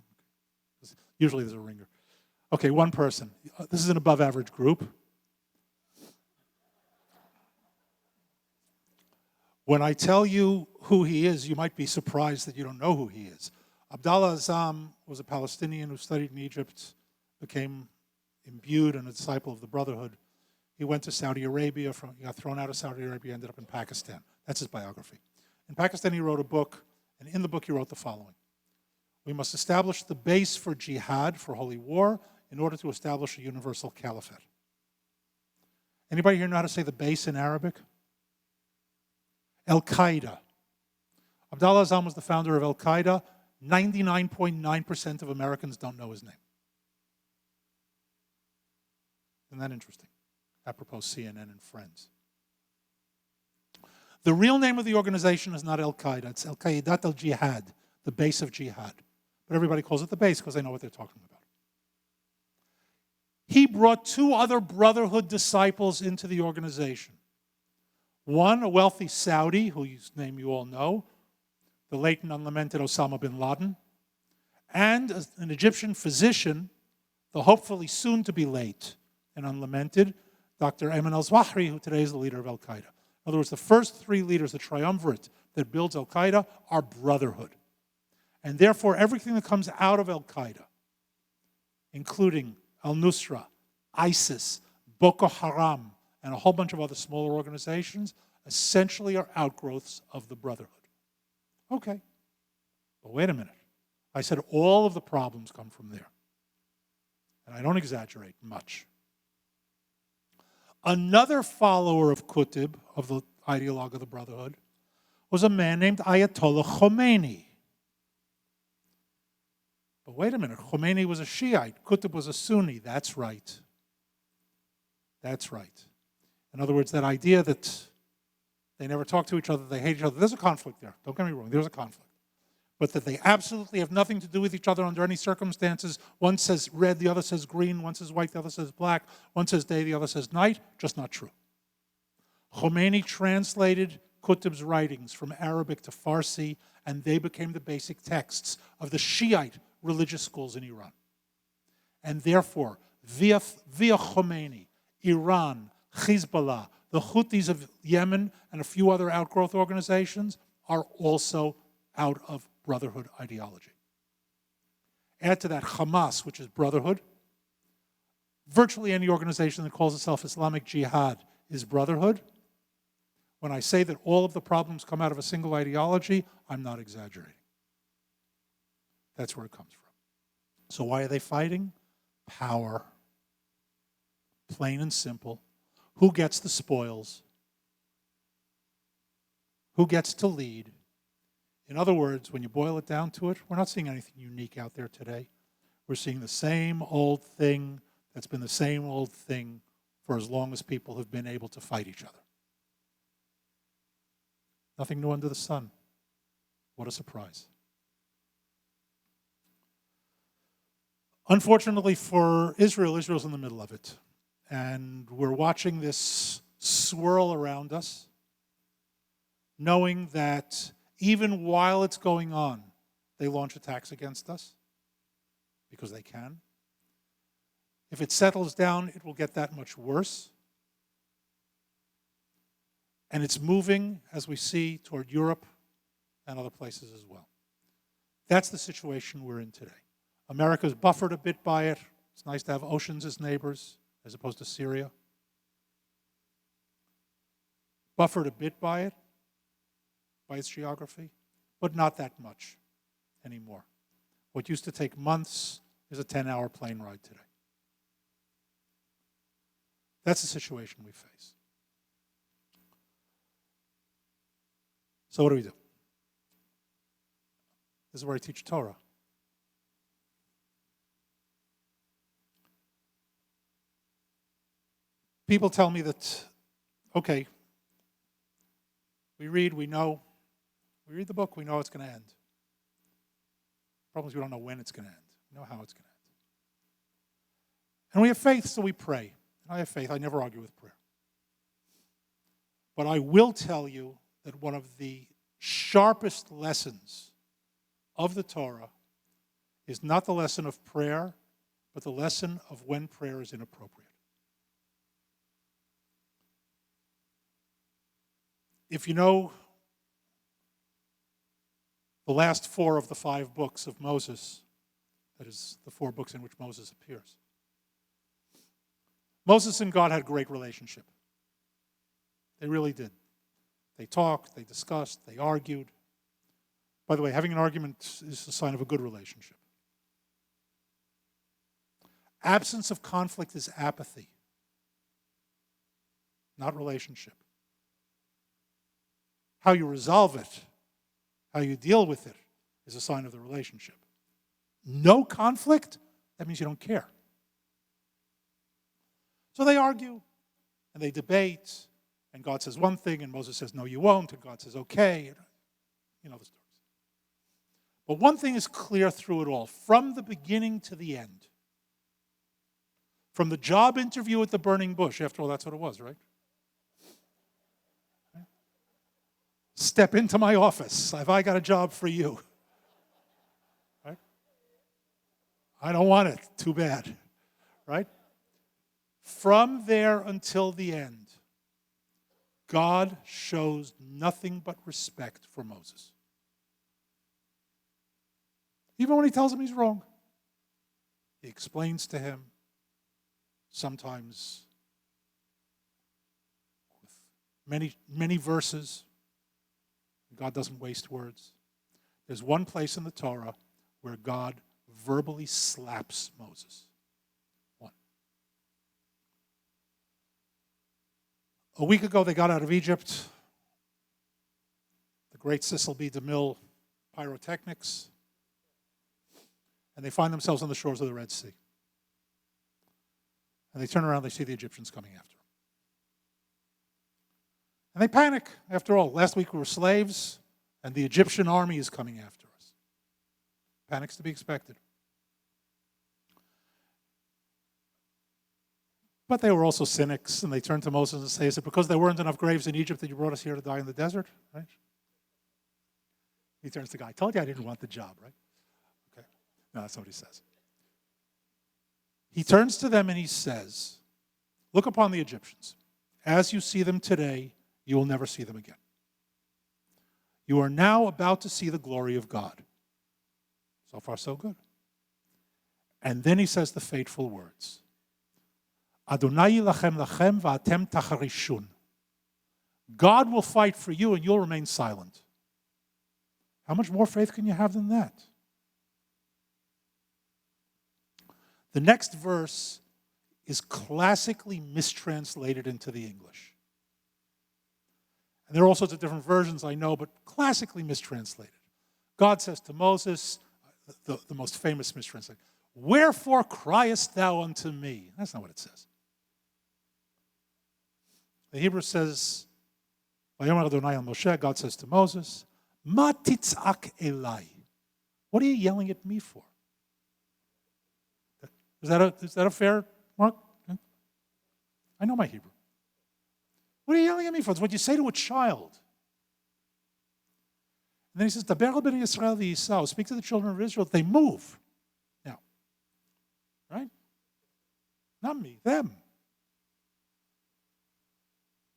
Speaker 2: Okay. Usually there's a ringer. Okay, one person. This is an above average group. When I tell you who he is, you might be surprised that you don't know who he is. Abdallah Azzam was a Palestinian who studied in Egypt, became imbued and a disciple of the Brotherhood. He went to Saudi Arabia, he got thrown out of Saudi Arabia, ended up in Pakistan. That's his biography. In Pakistan, he wrote a book, and in the book he wrote the following. We must establish the base for jihad, for holy war, in order to establish a universal caliphate. Anybody here know how to say the base in Arabic? Al-Qaeda. Abdallah Azzam was the founder of Al-Qaeda. 99.9% of Americans don't know his name. Isn't that interesting? Apropos CNN and Friends. The real name of the organization is not Al-Qaeda. It's Al-Qaedat al-Jihad, the base of jihad. But everybody calls it the base because they know what they're talking about. He brought two other Brotherhood disciples into the organization. One, a wealthy Saudi, whose name you all know, the late and unlamented Osama bin Laden, and an Egyptian physician, the hopefully soon to be late and unlamented, Dr. Ayman al-Zawahiri, who today is the leader of Al-Qaeda. In other words, the first three leaders, the triumvirate that builds Al-Qaeda, are Brotherhood. And therefore, everything that comes out of Al-Qaeda, including al-Nusra, ISIS, Boko Haram, and a whole bunch of other smaller organizations, essentially are outgrowths of the Brotherhood. Okay, but wait a minute. I said all of the problems come from there. And I don't exaggerate much. Another follower of Qutb, of the ideologue of the Brotherhood, was a man named Ayatollah Khomeini. But wait a minute, Khomeini was a Shiite, Qutb was a Sunni. That's right. That's right. In other words, that idea that they never talk to each other, they hate each other, there's a conflict there. Don't get me wrong, there's a conflict. But that they absolutely have nothing to do with each other under any circumstances. One says red, the other says green. One says white, the other says black. One says day, the other says night. Just not true. Khomeini translated Qutb's writings from Arabic to Farsi, and they became the basic texts of the Shiite religious schools in Iran. And therefore, via Khomeini, Iran, Hezbollah, the Houthis of Yemen, and a few other outgrowth organizations are also out of Brotherhood ideology. Add to that Hamas, which is Brotherhood. Virtually any organization that calls itself Islamic Jihad is Brotherhood. When I say that all of the problems come out of a single ideology, I'm not exaggerating. That's where it comes from. So why are they fighting? Power. Plain and simple. Who gets the spoils? Who gets to lead? In other words, when you boil it down to it, we're not seeing anything unique out there today. We're seeing the same old thing that's been the same old thing for as long as people have been able to fight each other. Nothing new under the sun. What a surprise. Unfortunately for Israel, Israel's in the middle of it. And we're watching this swirl around us, knowing that even while it's going on, they launch attacks against us, because they can. If it settles down, it will get that much worse. And it's moving, as we see, toward Europe and other places as well. That's the situation we're in today. America's buffered a bit by it. It's nice to have oceans as neighbors, as opposed to Syria. Buffered a bit by it, by its geography, but not that much anymore. What used to take months is a 10-hour plane ride today. That's the situation we face. So what do we do? This is where I teach Torah. People tell me that, okay, we read, we know. We read the book, we know it's going to end. The problem is we don't know when it's going to end. We know how it's going to end. And we have faith, so we pray. And I have faith. I never argue with prayer. But I will tell you that one of the sharpest lessons of the Torah is not the lesson of prayer, but the lesson of when prayer is inappropriate. If you know the last 4 of the 5 books of Moses, that is, the 4 books in which Moses appears, Moses and God had a great relationship. They really did. They talked, they discussed, they argued. By the way, having an argument is a sign of a good relationship. Absence of conflict is apathy, not relationship. How you resolve it, how you deal with it, is a sign of the relationship. No conflict, that means you don't care. So they argue, and they debate, and God says one thing, and Moses says, no, you won't, and God says, okay. You know the stories. But one thing is clear through it all, from the beginning to the end. From the job interview at the burning bush, after all, that's what it was, right? Step into my office. Have I got a job for you? Right? I don't want it. Too bad. Right? From there until the end, God shows nothing but respect for Moses. Even when he tells him he's wrong, he explains to him, sometimes with many verses. God doesn't waste words. There's one place in the Torah where God verbally slaps Moses. One. A week ago, they got out of Egypt. The great Cecil B. DeMille pyrotechnics. And they find themselves on the shores of the Red Sea. And they turn around, they see the Egyptians coming after them. And they panic. After all, last week we were slaves, and the Egyptian army is coming after us. Panic's to be expected. But they were also cynics, and they turned to Moses and say, is it because there weren't enough graves in Egypt that you brought us here to die in the desert? Right? He turns to God, I told you I didn't want the job, right? Okay. No, that's not what he says. He turns to them and he says, look upon the Egyptians. As you see them today, you will never see them again. You are now about to see the glory of God. So far, so good. And then he says the fateful words. Adonai lachem lachem va'atem tacharishun. God will fight for you and you'll remain silent. How much more faith can you have than that? The next verse is classically mistranslated into the English. And there are all sorts of different versions, I know, but classically mistranslated. God says to Moses, the most famous mistranslation, wherefore criest thou unto me? That's not what it says. The Hebrew says, Vayomer Adonai el Moshe, God says to Moses, Ma titzak elai. What are you yelling at me for? Is that a fair mark? I know my Hebrew. What are you yelling at me for? It's what you say to a child. And then he says, Daber al bnei Yisrael v'yisau. Speak to the children of Israel. They move. Now, right? Not me, them.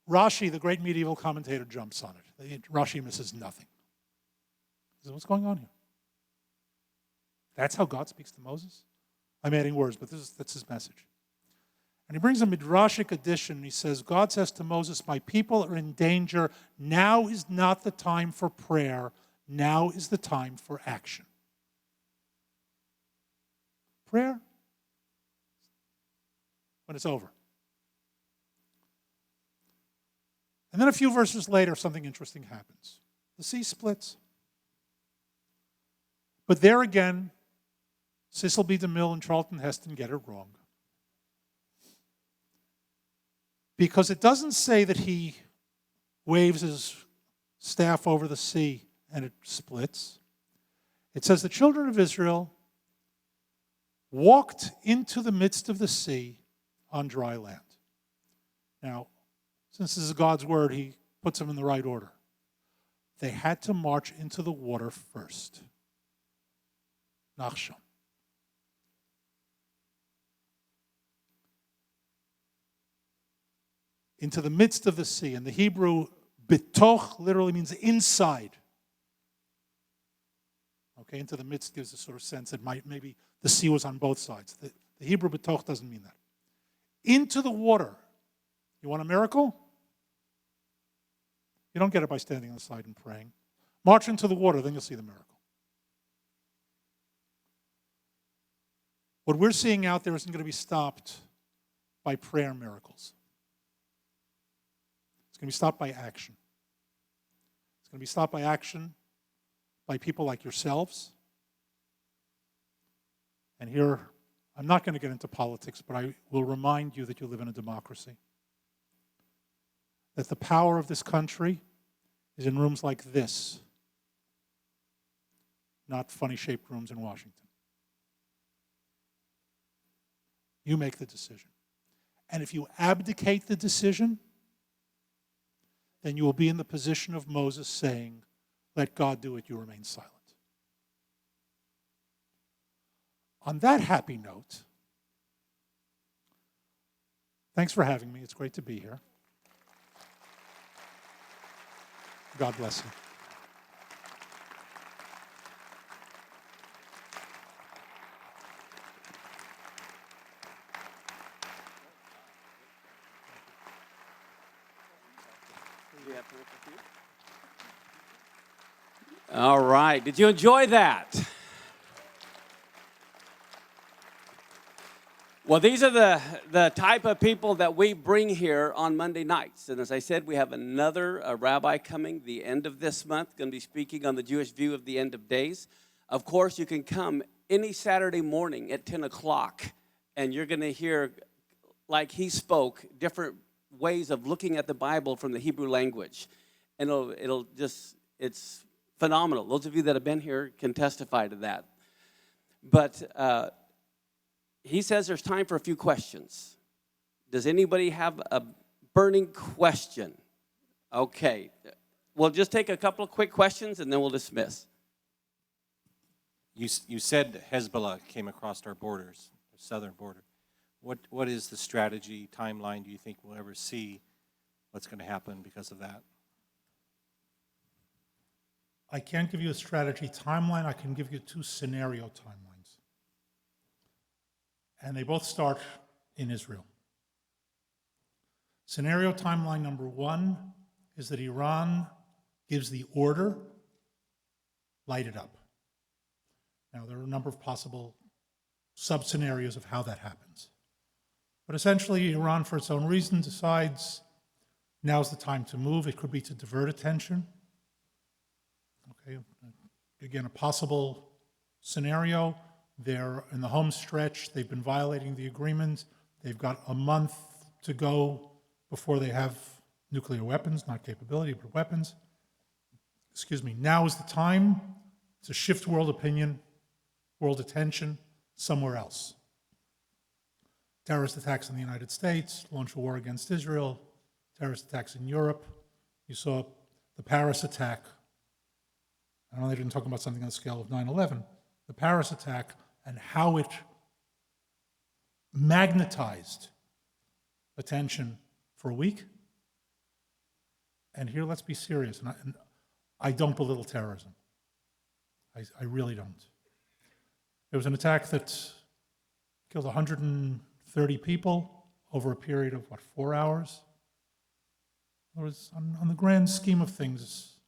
Speaker 2: Rashi, the great medieval commentator, jumps on it. Rashi misses nothing. He says, what's going on here? That's how God speaks to Moses? I'm adding words, but that's his message. And he brings a midrashic addition. He says, God says to Moses, my people are in danger. Now is not the time for prayer. Now is the time for action. Prayer, when it's over. And then a few verses later, something interesting happens. The sea splits. But there again, Cecil B. DeMille and Charlton Heston get it wrong. Because it doesn't say that he waves his staff over the sea and it splits. It says the children of Israel walked into the midst of the sea on dry land. Now, since this is God's word, he puts them in the right order. They had to march into the water first. Nachshon. Into the midst of the sea. And the Hebrew, bitoch, literally means inside. Okay, into the midst gives a sort of sense that maybe the sea was on both sides. The Hebrew bitoch doesn't mean that. Into the water. You want a miracle? You don't get it by standing on the side and praying. March into the water, then you'll see the miracle. What we're seeing out there isn't going to be stopped by prayer miracles. It's going to be stopped by action. It's going to be stopped by action by people like yourselves. And here, I'm not going to get into politics, but I will remind you that you live in a democracy. That the power of this country is in rooms like this, not funny-shaped rooms in Washington. You make the decision. And if you abdicate the decision, then you will be in the position of Moses saying, let God do it, you remain silent. On that happy note, thanks for having me. It's great to be here. God bless you.
Speaker 1: All right. Did you enjoy that? Well, these are the type of people that we bring here on Monday nights. And as I said, we have another rabbi coming the end of this month, going to be speaking on the Jewish view of the end of days. Of course, you can come any Saturday morning at 10 o'clock, and you're going to hear, like he spoke, different ways of looking at the Bible from the Hebrew language. And it's phenomenal. Those of you that have been here can testify to that. But he says there's time for a few questions. Does anybody have a burning question? Okay. We'll just take a couple of quick questions and then we'll dismiss.
Speaker 3: You said Hezbollah came across our borders, our southern border. What is the strategy, timeline do you think we'll ever see what's going to happen because of that?
Speaker 2: I can't give you a strategy timeline. I can give you two scenario timelines. And they both start in Israel. Scenario timeline number one is that Iran gives the order, light it up. Now, there are a number of possible sub-scenarios of how that happens. But essentially, Iran, for its own reason, decides now's the time to move. It could be to divert attention. Okay, again, a possible scenario. They're in the home stretch. They've been violating the agreement. They've got a month to go before they have nuclear weapons, not capability, but weapons. Now is the time to shift world opinion, world attention somewhere else. Terrorist attacks in the United States, launch a war against Israel, terrorist attacks in Europe. You saw the Paris attack. I know they didn't talk about something on the scale of 9/11. The Paris attack and how it magnetized attention for a week. And here, let's be serious. And I don't belittle terrorism. I really don't. It was an attack that killed 130 people over a period of, 4 hours? It was, on the grand scheme of things,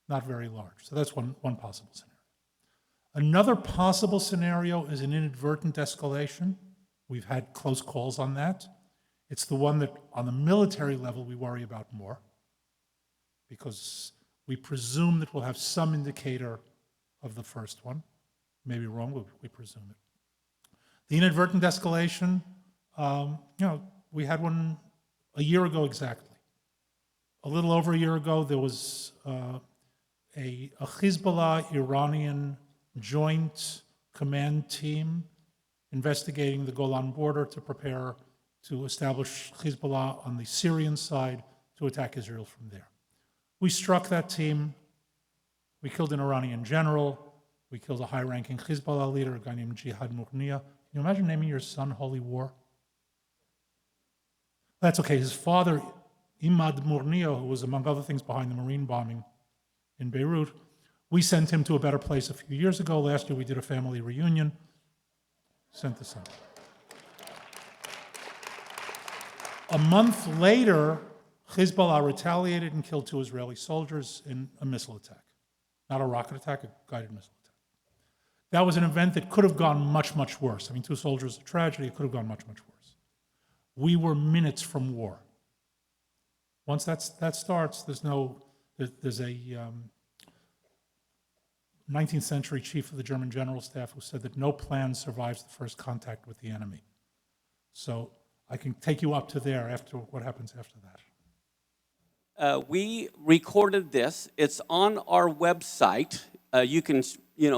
Speaker 2: not very large. So that's one possible scenario. Another possible scenario is an inadvertent escalation. We've had close calls on that. It's the one that, on the military level, we worry about more, because we presume that we'll have some indicator of the first one. Maybe wrong, but we presume it. The inadvertent escalation, we had one a year ago exactly. A little over a year ago, there was a Hezbollah-Iranian joint command team investigating the Golan border to prepare to establish Hezbollah on the Syrian side to attack Israel from there. We struck that team. We killed an Iranian general. We killed a high-ranking Hezbollah leader, a guy named Jihad Murnia. Can you imagine naming your son Holy War? That's okay. His father, Imad Murnia, who was, among other things, behind the Marine bombing in Beirut, we sent him to a better place a few years ago. Last year, we did a family reunion. Sent the son. A month later, Hezbollah retaliated and killed 2 Israeli soldiers in a missile attack. Not a rocket attack, a guided missile attack. That was an event that could have gone much, much worse. I mean, 2 soldiers, a tragedy, it could have gone much, much worse. We were minutes from war. Once that starts, there's a 19th century chief of the German general staff who said that no plan survives the first contact with the enemy. So I can take you up to there after what happens after that.
Speaker 1: We recorded this. It's on our website. You can,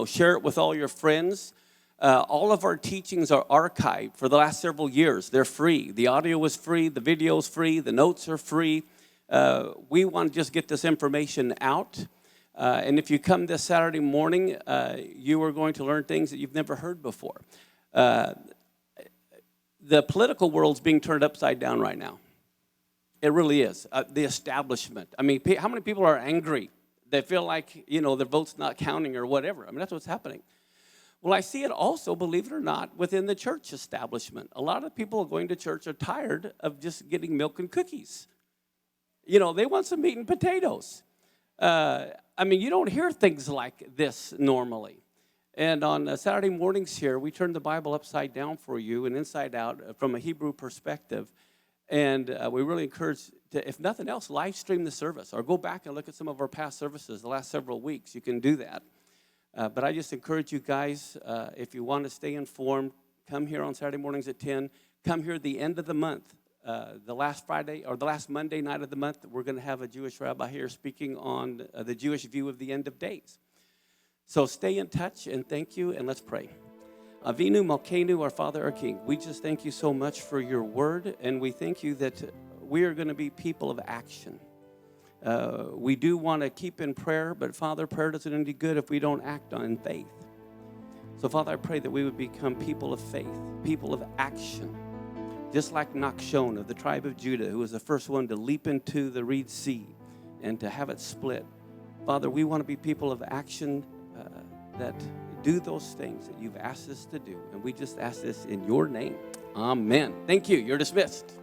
Speaker 1: share it with all your friends. All of our teachings are archived for the last several years. They're free. The audio is free. The video is free. The notes are free. We want to just get this information out. And if you come this Saturday morning, you are going to learn things that you've never heard before. The political world's being turned upside down right now. It really is. The establishment. I mean, how many people are angry? They feel like, their vote's not counting or whatever. I mean, that's what's happening. Well, I see it also, believe it or not, within the church establishment. A lot of people going to church are tired of just getting milk and cookies. They want some meat and potatoes. You don't hear things like this normally. And on Saturday mornings here, we turn the Bible upside down for you and inside out from a Hebrew perspective. And we really encourage to, if nothing else, live stream the service or go back and look at some of our past services the last several weeks. You can do that. But I just encourage you guys, if you want to stay informed, come here on Saturday mornings at 10. Come here at the end of the month. The last Friday or the last Monday night of the month, we're going to have a Jewish rabbi here speaking on the Jewish view of the end of days. So stay in touch and thank you, and let's pray. Avinu Malkeinu, our Father, our King, we just thank you so much for your word, and we thank you that we are going to be people of action. We do want to keep in prayer, but Father, prayer doesn't do any good if we don't act on faith. So Father, I pray that we would become people of faith, people of action. Just like Nachshon of the tribe of Judah, who was the first one to leap into the Reed Sea and to have it split. Father, we want to be people of action that do those things that you've asked us to do. And we just ask this in your name. Amen. Thank you. You're dismissed.